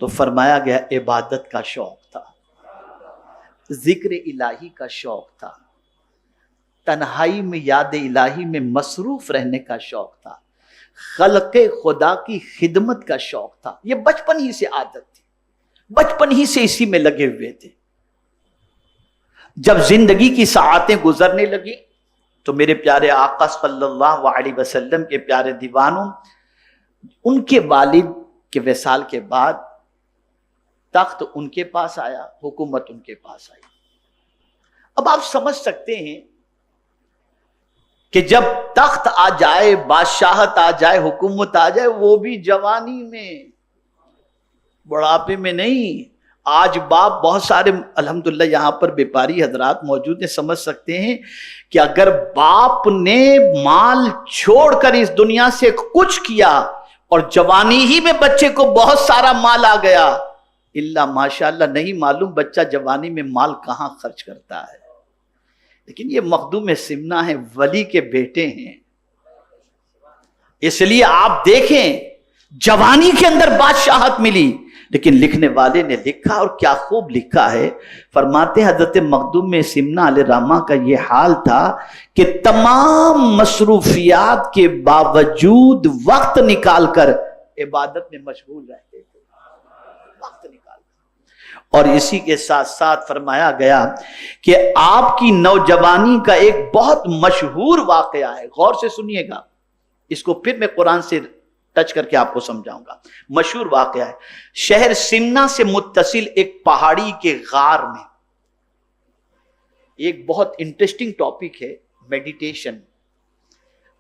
تو فرمایا گیا عبادت کا شوق تھا، ذکر الہی کا شوق تھا، تنہائی میں یاد الہی میں مصروف رہنے کا شوق تھا، خلق خدا کی خدمت کا شوق تھا۔ یہ بچپن ہی سے عادت تھی، بچپن ہی سے اسی میں لگے ہوئے تھے۔ جب زندگی کی ساعتیں گزرنے لگی تو میرے پیارے آقا صلی اللہ علیہ وسلم کے پیارے دیوانوں، ان کے والد کے وصال کے بعد تخت ان کے پاس آیا، حکومت ان کے پاس آئی۔ اب آپ سمجھ سکتے ہیں کہ جب تخت آ جائے، بادشاہت آ جائے، حکومت آ جائے، وہ بھی جوانی میں، بڑھاپے میں نہیں۔ آج باپ بہت سارے الحمدللہ یہاں پر بیپاری حضرات موجود ہیں، سمجھ سکتے ہیں کہ اگر باپ نے مال چھوڑ کر اس دنیا سے کچھ کیا اور جوانی ہی میں بچے کو بہت سارا مال آ گیا، اللہ ماشاءاللہ نہیں معلوم بچہ جوانی میں مال کہاں خرچ کرتا ہے۔ لیکن یہ مخدوم سمنہ ہیں، ولی کے بیٹے ہیں، اس لیے آپ دیکھیں جوانی کے اندر بادشاہت ملی، لیکن لکھنے والے نے لکھا اور کیا خوب لکھا ہے، فرماتے حضرت مخدوم سمنہ علیہ الرحمہ کا یہ حال تھا کہ تمام مصروفیات کے باوجود وقت نکال کر عبادت میں مشغول رہتے تھے، وقت نکال کر۔ اور اسی کے ساتھ ساتھ فرمایا گیا کہ آپ کی نوجوانی کا ایک بہت مشہور واقعہ ہے، غور سے سنیے گا، اس کو پھر میں قرآن سے ٹچ کر کے آپ کو سمجھاؤں گا۔ مشہور واقعہ ہے، شہر سمنہ سے متصل ایک پہاڑی کے غار میں، ایک بہت انٹرسٹنگ ٹاپک ہے میڈیٹیشن۔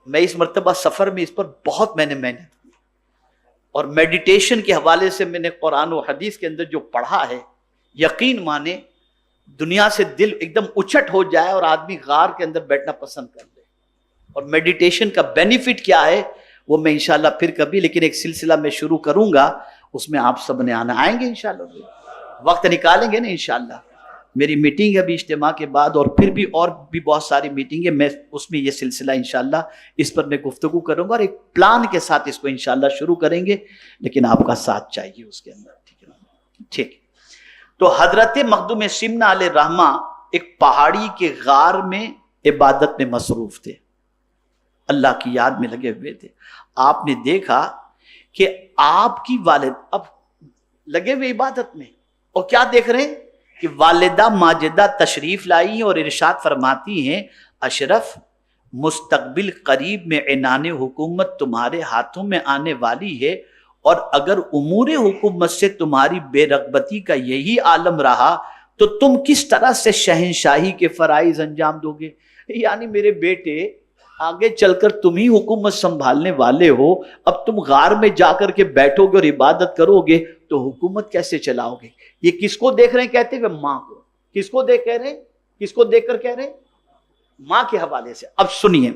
میں اس مرتبہ سفر میں اس پر بہت میں نے محنت کی، اور میڈیٹیشن کے حوالے سے میں نے قرآن و حدیث کے اندر جو پڑھا ہے، یقین مانے دنیا سے دل ایک دم اچٹ ہو جائے اور آدمی غار کے اندر بیٹھنا پسند کر لے۔ اور میڈیٹیشن کا بینیفٹ کیا ہے وہ میں انشاءاللہ پھر کبھی، لیکن ایک سلسلہ میں شروع کروں گا، اس میں آپ سب نے آنا، آئیں گے انشاءاللہ، وقت نکالیں گے نا انشاءاللہ۔ میری میٹنگ ہے ابھی اجتماع کے بعد، اور پھر بھی اور بھی بہت ساری میٹنگ ہے، میں اس میں یہ سلسلہ انشاءاللہ اس پر میں گفتگو کروں گا، اور ایک پلان کے ساتھ اس کو انشاءاللہ شروع کریں گے، لیکن آپ کا ساتھ چاہیے اس کے اندر، ٹھیک ہے نا؟ ٹھیک۔ تو حضرت مخدوم سمنہ علیہ الرحمہ ایک پہاڑی کے غار میں عبادت میں مصروف تھے، اللہ کی یاد میں لگے ہوئے تھے۔ آپ نے دیکھا کہ آپ کی والد اب لگے ہوئے عبادت میں، اور کیا دیکھ رہے ہیں کہ والدہ ماجدہ تشریف لائی اور ارشاد فرماتی ہیں، اشرف مستقبل قریب میں عنان حکومت تمہارے ہاتھوں میں آنے والی ہے، اور اگر امور حکومت سے تمہاری بے رغبتی کا یہی عالم رہا تو تم کس طرح سے شہنشاہی کے فرائض انجام دو گے؟ یعنی میرے بیٹے آگے چل کر تم ہی حکومت سنبھالنے والے ہو، اب تم غار میں جا کر کے بیٹھو گے اور عبادت کرو گے تو حکومت کیسے چلاؤ گے؟ یہ کس کو دیکھ رہے ہیں؟ کہتے ہیں ماں کو۔ کس کو دیکھ کہہ رہے ہیں؟ کس کو دیکھ کر کہہ رہے ہیں؟ ماں کے حوالے سے۔ اب سنیے،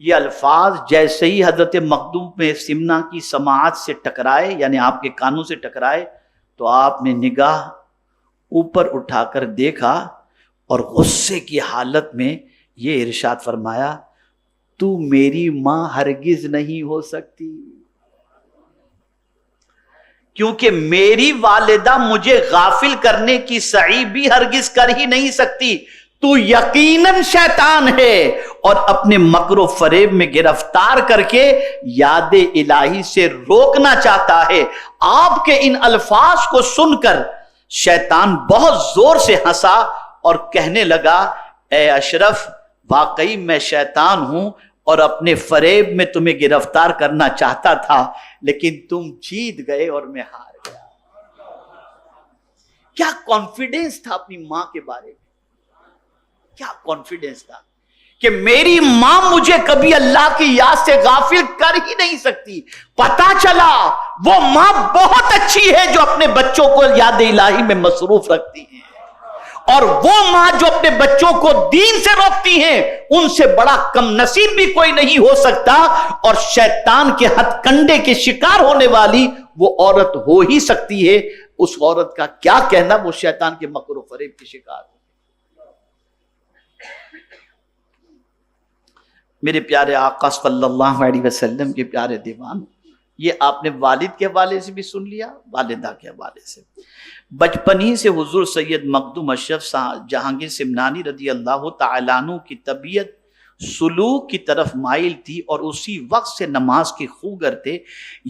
یہ الفاظ جیسے ہی حضرت مخدوم سمنہ کی سماعت سے ٹکرائے، یعنی آپ کے کانوں سے ٹکرائے، تو آپ نے نگاہ اوپر اٹھا کر دیکھا اور غصے کی حالت میں یہ ارشاد فرمایا تو میری ماں ہرگز نہیں ہو سکتی، کیونکہ میری والدہ مجھے غافل کرنے کی سعی بھی ہرگز کر ہی نہیں سکتی، تو یقیناً شیطان ہے اور اپنے مکر و فریب میں گرفتار کر کے یاد الہی سے روکنا چاہتا ہے۔ آپ کے ان الفاظ کو سن کر شیطان بہت زور سے ہنسا اور کہنے لگا اے اشرف، واقعی میں شیطان ہوں اور اپنے فریب میں تمہیں گرفتار کرنا چاہتا تھا، لیکن تم جیت گئے اور میں ہار گیا۔ کیا کانفیڈنس تھا اپنی ماں کے بارے میں، کیا کانفیڈنس تھا کہ میری ماں مجھے کبھی اللہ کی یاد سے غافل کر ہی نہیں سکتی۔ پتا چلا وہ ماں بہت اچھی ہے جو اپنے بچوں کو یاد الہی میں مصروف رکھتی ہیں، اور وہ ماں جو اپنے بچوں کو دین سے روکتی ہیں، ان سے بڑا کم نصیب بھی کوئی نہیں ہو سکتا، اور شیطان کے ہتھ کنڈے کے شکار ہونے والی وہ عورت ہو ہی سکتی ہے۔ اس عورت کا کیا کہنا وہ شیطان کے مکر و فریب کے شکار ہو۔ میرے پیارے آقا صلی اللہ علیہ وسلم کے پیارے دیوان، یہ آپ نے والد کے حوالے سے بھی سن لیا، والدہ کے حوالے سے۔ بچپن ہی سے حضور سید مخدوم اشرف جہانگیر سمنانی رضی اللہ تعالیٰ عنہ کی طبیعت سلوک کی طرف مائل تھی، اور اسی وقت سے نماز کے خوگر تھے۔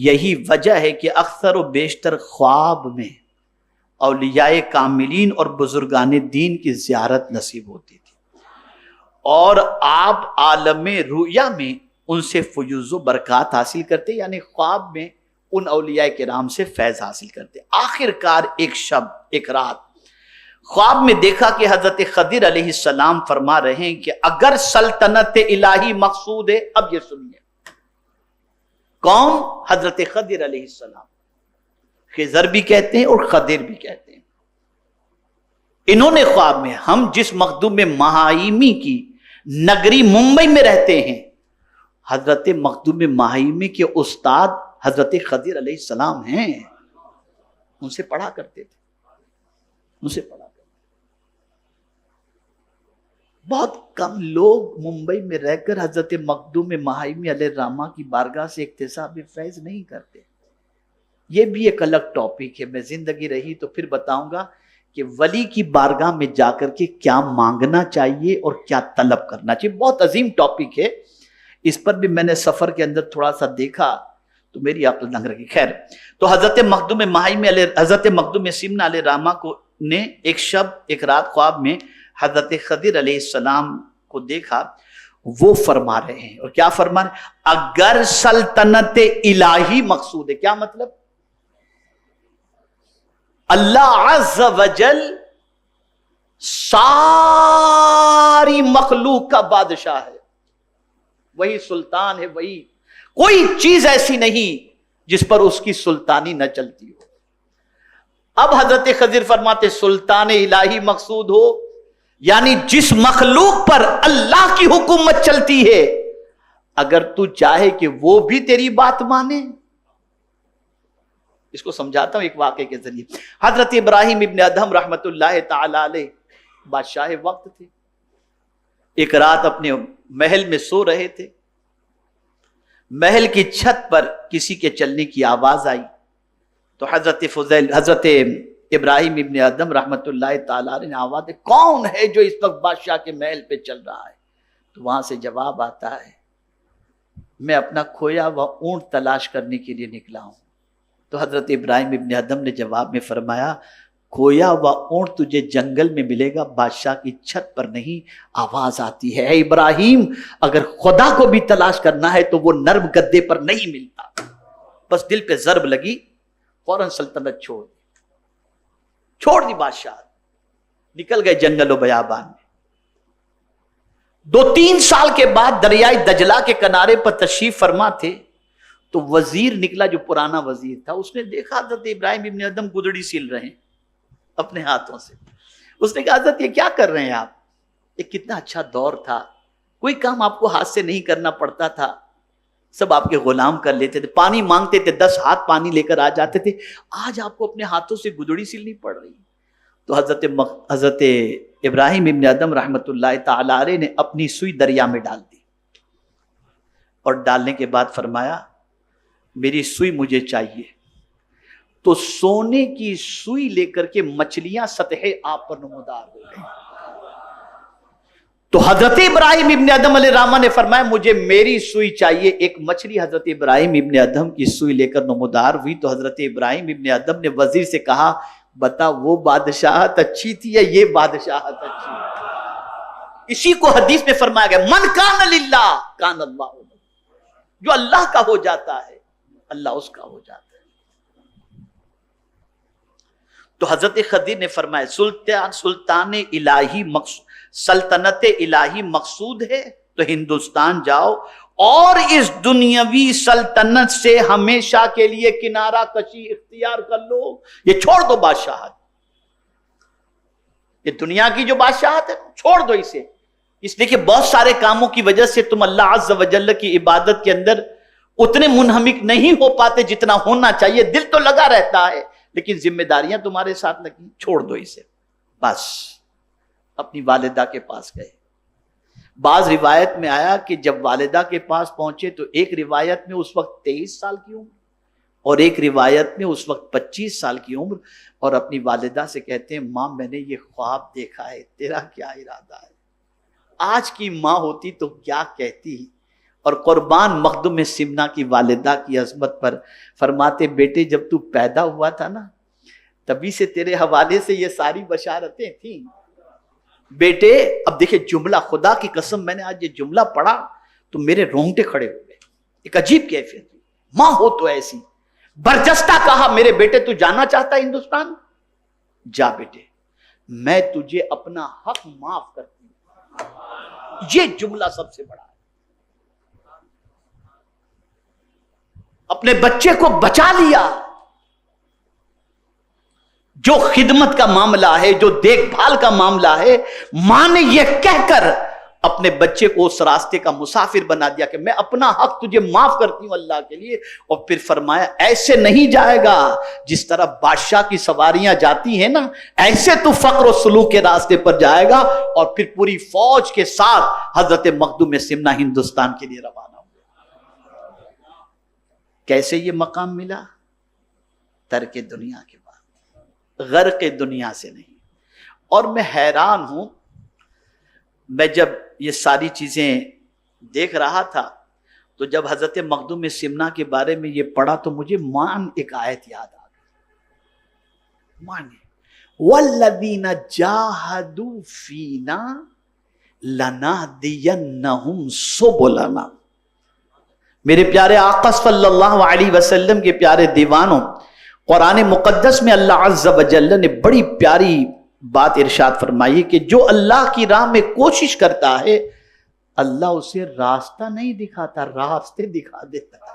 یہی وجہ ہے کہ اکثر و بیشتر خواب میں اولیاء کاملین اور بزرگان دین کی زیارت نصیب ہوتی تھی، اور آپ عالم رؤیا میں ان سے فیوز و برکات حاصل کرتے، یعنی خواب میں ان اولیاء کرام سے فیض حاصل کرتے۔ آخر کار ایک شب، ایک رات خواب میں دیکھا کہ حضرت خضر علیہ السلام فرما رہے ہیں کہ اگر سلطنت الہی مقصود ہے، اب یہ سنیے، کون؟ حضرت خضر علیہ السلام، خضر بھی کہتے ہیں اور خضر بھی کہتے ہیں۔ انہوں نے خواب میں، ہم جس مخدوم مہائمی کی نگری ممبئی میں رہتے ہیں، حضرت مخدوم مہائمی کے استاد حضرت خضر علیہ السلام ہیں، ان سے پڑھا کرتے تھے، ان سے پڑھا کرتے۔ بہت کم لوگ ممبئی میں رہ کر حضرت مخدوم مہائمی علیہ الرحمہ کی بارگاہ سے اکتساب فیض نہیں کرتے۔ یہ بھی ایک الگ ٹاپک ہے، میں زندگی رہی تو پھر بتاؤں گا کہ ولی کی بارگاہ میں جا کر کے کیا مانگنا چاہیے اور کیا طلب کرنا چاہیے۔ بہت عظیم ٹاپک ہے، اس پر بھی میں نے سفر کے اندر تھوڑا سا دیکھا تو میری عقل دنگ رہی۔ خیر، تو حضرت مخدوم مہائمی علیہ، حضرت مخدوم سمنا علیہ الرحمہ کو نے ایک شب، ایک رات خواب میں حضرت خضر علیہ السلام کو دیکھا، وہ فرما رہے ہیں، اور کیا فرما رہے ہیں؟ اگر سلطنت الہی مقصود ہے۔ کیا مطلب؟ اللہ عز و جل ساری مخلوق کا بادشاہ ہے، وہی سلطان ہے، وہی، کوئی چیز ایسی نہیں جس پر اس کی سلطانی نہ چلتی ہو۔ اب حضرت خضر فرماتے سلطان الہی مقصود ہو، یعنی جس مخلوق پر اللہ کی حکومت چلتی ہے، اگر تو چاہے کہ وہ بھی تیری بات مانے۔ اس کو سمجھاتا ہوں ایک واقعے کے ذریعے۔ حضرت ابراہیم ابن ادہم رحمت اللہ تعالی علیہ بادشاہ وقت تھے، ایک رات اپنے محل میں سو رہے تھے، محل کی چھت پر کسی کے چلنے کی آواز آئی، تو حضرت ابراہیم ابن ادہم رحمت اللہ تعالی علیہ نے آواز دی، کون ہے جو اس وقت بادشاہ کے محل پہ چل رہا ہے؟ تو وہاں سے جواب آتا ہے، میں اپنا کھویا ہوا اونٹ تلاش کرنے کے لیے نکلا ہوں۔ تو حضرت ابراہیم ابن ادہم نے جواب میں فرمایا، کھویا ہوا اونٹ تجھے جنگل میں ملے گا، بادشاہ کی چھت پر نہیں۔ آواز آتی ہے، اے ابراہیم، اگر خدا کو بھی تلاش کرنا ہے تو وہ نرم گدے پر نہیں ملتا۔ بس دل پہ ضرب لگی، فوراً سلطنت چھوڑ دی، بادشاہ نکل گئے جنگل و بیابان میں۔ 2-3 سال کے بعد دریائے دجلہ کے کنارے پر تشریف فرما تھے، تو وزیر نکلا جو پرانا وزیر تھا، اس نے دیکھا حضرت ابراہیم ابن ادہم گدڑی سل رہے ہیں اپنے ہاتھوں سے۔ اس نے کہا حضرت یہ کیا کر رہے ہیں آپ؟ یہ کتنا اچھا دور تھا، کوئی کام آپ کو ہاتھ سے نہیں کرنا پڑتا تھا، سب آپ کے غلام کر لیتے تھے، پانی مانگتے تھے 10 ہاتھ پانی لے کر آ جاتے تھے، آج آپ کو اپنے ہاتھوں سے گدڑی سلنی پڑ رہی۔ تو حضرت ابراہیم ابن ادم رحمۃ اللہ تعالی علیہ نے اپنی سوئی دریا میں ڈال دی اور ڈالنے کے بعد فرمایا میری سوئی مجھے چاہیے. تو سونے کی سوئی لے کر کے مچھلیاں سطح آب پر نمودار ہو گئی. تو حضرت ابراہیم ابن ادم علیہ الرحمہ نے فرمایا مجھے میری سوئی چاہیے. ایک مچھلی حضرت ابراہیم ابن ادم کی سوئی لے کر نمودار ہوئی. تو حضرت ابراہیم ابن ادم نے وزیر سے کہا بتا وہ بادشاہت اچھی تھی یا یہ بادشاہت اچھی تھی؟ اسی کو حدیث میں فرمایا گیا من کان للہ کان اللہ. جو اللہ کا ہو جاتا ہے اللہ اس کا ہو جاتا ہے. تو حضرت خضر نے فرمایا سلطان الہی سلطنت الہی مقصود ہے تو ہندوستان جاؤ اور اس دنیاوی سلطنت سے ہمیشہ کے لیے کنارہ کشی اختیار کر لو. یہ چھوڑ دو بادشاہت, یہ دنیا کی جو بادشاہت ہے چھوڑ دو اسے. اس لیے کہ بہت سارے کاموں کی وجہ سے تم اللہ عز و جل کی عبادت کے اندر اتنے منہمک نہیں ہو پاتے جتنا ہونا چاہیے. دل تو لگا رہتا ہے لیکن ذمہ داریاں تمہارے ساتھ لگی, چھوڑ دو اسے. بس اپنی والدہ کے پاس گئے. بعض روایت میں آیا کہ جب والدہ کے پاس پہنچے تو ایک روایت میں اس وقت 23 سال کی عمر اور ایک روایت میں اس وقت 25 سال کی عمر, اور اپنی والدہ سے کہتے ہیں ماں میں نے یہ خواب دیکھا ہے, تیرا کیا ارادہ ہے؟ آج کی ماں ہوتی تو کیا کہتی. اور قربان مخدوم سمنا کی والدہ کی عظمت پر فرماتے بیٹے جب تو پیدا ہوا تھا نا تبھی سے تیرے حوالے سے یہ ساری بشارتیں تھیں. بیٹے اب دیکھیں جملہ, خدا کی قسم میں نے آج یہ جملہ پڑھا تو میرے رونگٹے کھڑے ہو گئے. ایک عجیب کیفیت, ماں ہو تو ایسی. برجستہ کہا میرے بیٹے تو جانا چاہتا ہے ہندوستان, جا بیٹے میں تجھے اپنا حق معاف کرتی ہوں. یہ جملہ سب سے بڑا ہے. اپنے بچے کو بچا لیا. جو خدمت کا معاملہ ہے, جو دیکھ بھال کا معاملہ ہے, ماں نے یہ کہہ کر اپنے بچے کو اس راستے کا مسافر بنا دیا کہ میں اپنا حق تجھے معاف کرتی ہوں اللہ کے لیے. اور پھر فرمایا ایسے نہیں جائے گا جس طرح بادشاہ کی سواریاں جاتی ہیں نا, ایسے تو فقر و سلوک کے راستے پر جائے گا. اور پھر پوری فوج کے ساتھ حضرت مخدوم سمنا ہندوستان کے لیے روانہ ہوا. کیسے یہ مقام ملا؟ ترک دنیا کے بعد, غرق دنیا سے نہیں. اور میں حیران ہوں, میں جب یہ ساری چیزیں دیکھ رہا تھا تو جب حضرت مخدوم سمنا کے بارے میں یہ پڑھا تو مجھے مان ایک آیت یاد آ گئی. مانے والذین جاہدوا فینا لنہدینہم سبلنا. میرے پیارے آقا صلی اللہ علیہ وسلم کے پیارے دیوانوں, قرآن مقدس میں اللہ عز و جل نے بڑی پیاری بات ارشاد فرمائی کہ جو اللہ کی راہ میں کوشش کرتا ہے اللہ اسے راستہ نہیں دکھاتا, راستے دکھا دیتا ہے.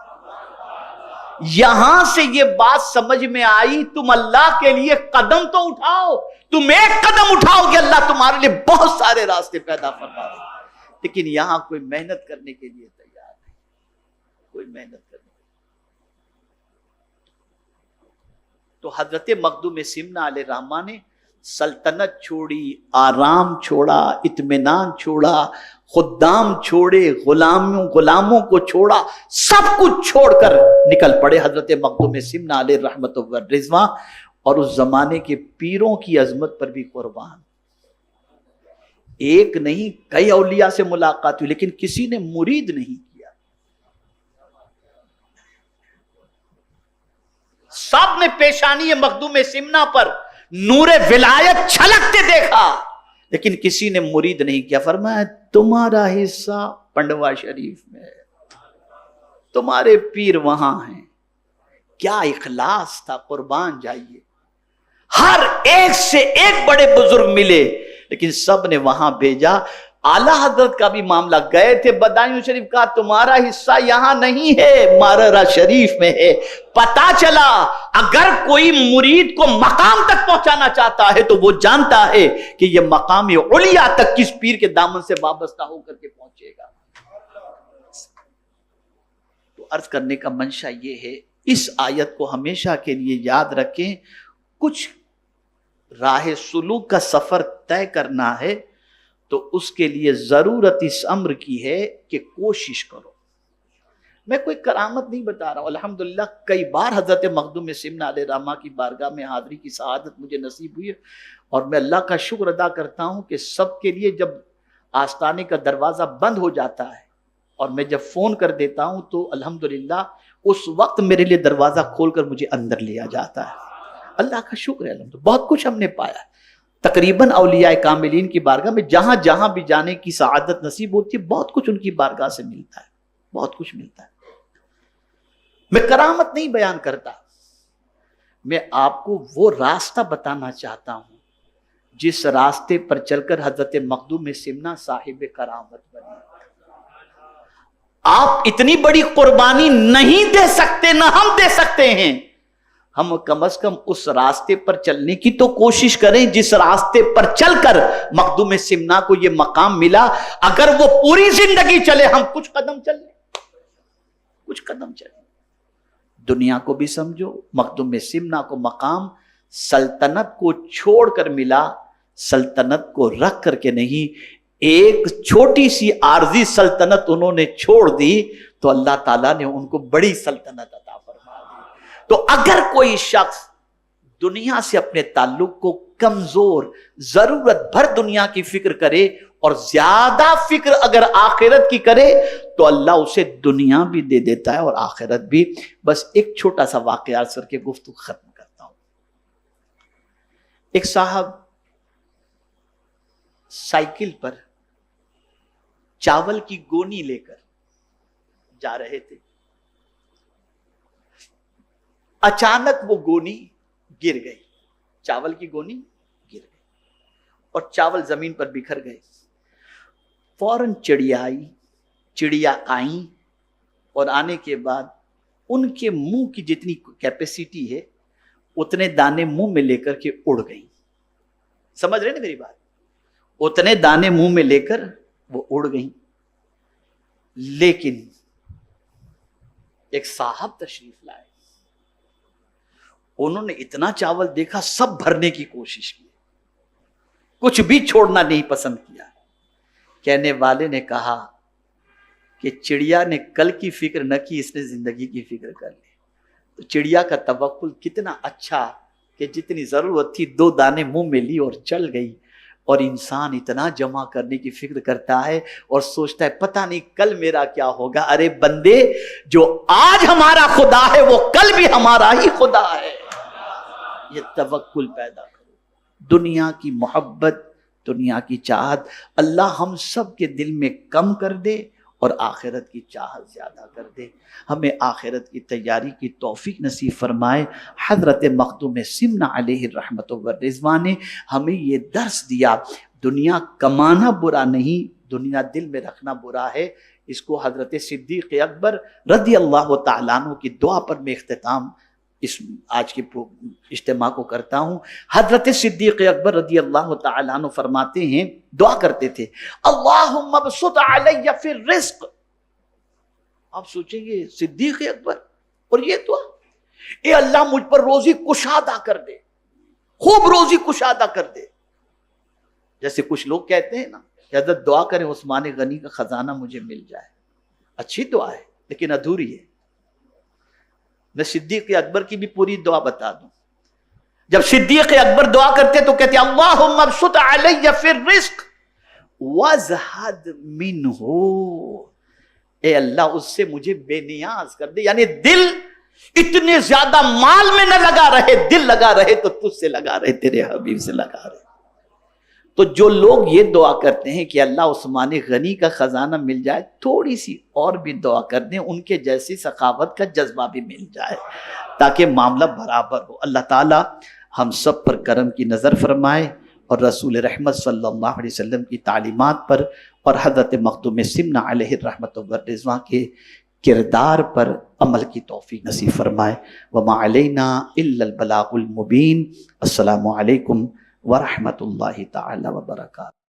یہاں سے یہ بات سمجھ میں آئی تم اللہ کے لیے قدم تو اٹھاؤ, تم ایک قدم اٹھاؤ کہ اللہ تمہارے لیے بہت سارے راستے پیدا فرما دے. لیکن یہاں کوئی محنت کرنے کے لیے تیار نہیں, کوئی محنت کرنے. تو حضرت مخدوم سمنا علیہ الرحمہ نے سلطنت چھوڑی, آرام چھوڑا, اطمینان چھوڑا, خدام چھوڑے, غلاموں کو چھوڑا, سب کچھ چھوڑ کر نکل پڑے حضرت مخدوم سمنا علیہ رحمت و رضوان. اور اس زمانے کے پیروں کی عظمت پر بھی قربان. ایک نہیں کئی اولیاء سے ملاقات ہوئی لیکن کسی نے مرید نہیں کیا. سب نے پیشانی مخدوم سمنا پر نور ولایت چھلکتے دیکھا لیکن کسی نے مرید نہیں کیا. فرمایا تمہارا حصہ پنڈوا شریف میں ہے, تمہارے پیر وہاں ہیں. کیا اخلاص تھا, قربان جائیے. ہر ایک سے ایک بڑے بزرگ ملے لیکن سب نے وہاں بھیجا. اعلیٰ حضرت کا بھی معاملہ, گئے تھے بدایوں شریف, کا تمہارا حصہ یہاں نہیں ہے, ماررہ شریف میں ہے. پتا چلا اگر کوئی مرید کو مقام تک پہنچانا چاہتا ہے تو وہ جانتا ہے کہ یہ مقام علیہ تک کس پیر کے دامن سے وابستہ ہو کر کے پہنچے گا. تو عرض کرنے کا منشا یہ ہے, اس آیت کو ہمیشہ کے لیے یاد رکھیں. کچھ راہ سلوک کا سفر طے کرنا ہے تو اس کے لیے ضرورت اس امر کی ہے کہ کوشش کرو. میں کوئی کرامت نہیں بتا رہا ہوں، الحمدللہ کئی بار حضرت مخدوم سمنہ علیہ الرحمہ کی بارگاہ میں حاضری کی سعادت مجھے نصیب ہوئی ہے، اور میں اللہ کا شکر ادا کرتا ہوں کہ سب کے لیے جب آستانے کا دروازہ بند ہو جاتا ہے اور میں جب فون کر دیتا ہوں تو الحمدللہ اس وقت میرے لیے دروازہ کھول کر مجھے اندر لیا جاتا ہے. اللہ کا شکر ہے، الحمدللہ بہت کچھ ہم نے پایا. تقریباً اولیاء کاملین کی بارگاہ میں جہاں جہاں بھی جانے کی سعادت نصیب ہوتی ہے بہت کچھ ان کی بارگاہ سے ملتا ہے، بہت کچھ ملتا ہے. میں کرامت نہیں بیان کرتا، میں آپ کو وہ راستہ بتانا چاہتا ہوں جس راستے پر چل کر حضرت مخدوم سمنہ صاحب کرامت بنے. آپ اتنی بڑی قربانی نہیں دے سکتے، نہ ہم دے سکتے ہیں. ہم کم از کم اس راستے پر چلنے کی تو کوشش کریں جس راستے پر چل کر مخدوم سمنہ کو یہ مقام ملا. اگر وہ پوری زندگی چلے، ہم کچھ قدم چل لیں، کچھ قدم چلیں. دنیا کو بھی سمجھو، مخدوم سمنہ کو مقام سلطنت کو چھوڑ کر ملا، سلطنت کو رکھ کر کے نہیں. ایک چھوٹی سی عارضی سلطنت انہوں نے چھوڑ دی تو اللہ تعالیٰ نے ان کو بڑی سلطنت عطا فرما دی. تو اگر کوئی شخص دنیا سے اپنے تعلق کو کمزور، ضرورت بھر دنیا کی فکر کرے اور زیادہ فکر اگر آخرت کی کرے تو اللہ اسے دنیا بھی دے دیتا ہے اور آخرت بھی. بس ایک چھوٹا سا واقعہ عرض کر کے گفتگو ختم کرتا ہوں. ایک صاحب سائیکل پر چاول کی گونی لے کر جا رہے تھے. اچانک وہ گونی گر گئی، چاول کی گونی گر گئی اور چاول زمین پر بکھر گئے. فوراً چڑیا آئیں اور آنے کے بعد ان کے منہ کی جتنی کیپیسٹی ہے اتنے دانے منہ میں لے کر کے اڑ گئیں. سمجھ رہے نا میری بات؟ اتنے دانے منہ میں لے کر وہ اڑ گئیں. لیکن ایک صاحب تشریف لائے، انہوں نے اتنا چاول دیکھا سب بھرنے کی کوشش کی، کچھ بھی چھوڑنا نہیں پسند کیا. کہنے والے نے کہا کہ چڑیا نے کل کی فکر نہ کی، اس نے زندگی کی فکر کر لی. تو چڑیا کا توکل کتنا اچھا کہ جتنی ضرورت تھی 2 دانے منہ میں لی اور چل گئی. اور انسان اتنا جمع کرنے کی فکر کرتا ہے اور سوچتا ہے پتہ نہیں کل میرا کیا ہوگا. ارے بندے، جو آج ہمارا خدا ہے وہ کل بھی ہمارا ہی خدا ہے. یہ توکل پیدا کرو. دنیا کی محبت، دنیا کی چاہت اللہ ہم سب کے دل میں کم کر دے اور آخرت کی چاہت زیادہ کر دے. ہمیں آخرت کی تیاری کی توفیق نصیب فرمائے. حضرت مخدوم سمنہ علیہ الرحمۃ والرضوان نے ہمیں یہ درس دیا، دنیا کمانا برا نہیں، دنیا دل میں رکھنا برا ہے. اس کو حضرت صدیق اکبر رضی اللہ تعالیٰ عنہ کی دعا پر میں اختتام اس آج کے اجتماع کو کرتا ہوں. حضرت صدیق اکبر رضی اللہ تعالیٰ عنہ فرماتے ہیں، دعا کرتے تھے، اللہم ابسط علی فی الرزق. آپ سوچیں گے صدیق اکبر اور یہ دعا، اے اللہ مجھ پر روزی کشادہ کر دے، خوب روزی کشادہ کر دے. جیسے کچھ لوگ کہتے ہیں نا کہ حضرت دعا کریں عثمان غنی کا خزانہ مجھے مل جائے. اچھی دعا ہے لیکن ادھوری ہے. میں صدیق اکبر کی بھی پوری دعا بتا دوں. جب صدیق اکبر دعا کرتے تو کہتے اللہم ابسط علی فی الرزق وازہد منہ، اے اللہ اس سے مجھے بے نیاز کر دے. یعنی دل اتنے زیادہ مال میں نہ لگا رہے، دل لگا رہے تو تجھ سے لگا رہے، تیرے حبیب سے لگا رہے. تو جو لوگ یہ دعا کرتے ہیں کہ اللہ عثمان غنی کا خزانہ مل جائے، تھوڑی سی اور بھی دعا کر دیں، ان کے جیسی سخاوت کا جذبہ بھی مل جائے تاکہ معاملہ برابر ہو. اللہ تعالی ہم سب پر کرم کی نظر فرمائے اور رسول رحمت صلی اللہ علیہ وسلم کی تعلیمات پر اور حضرت مخدوم سمنہ علیہ الرحمۃ والرضوان کے کردار پر عمل کی توفیق نصیب فرمائے. وما علینا الا البلاغ المبین. السلام علیکم ورحمۃ اللہ تعالی وبرکاتہ.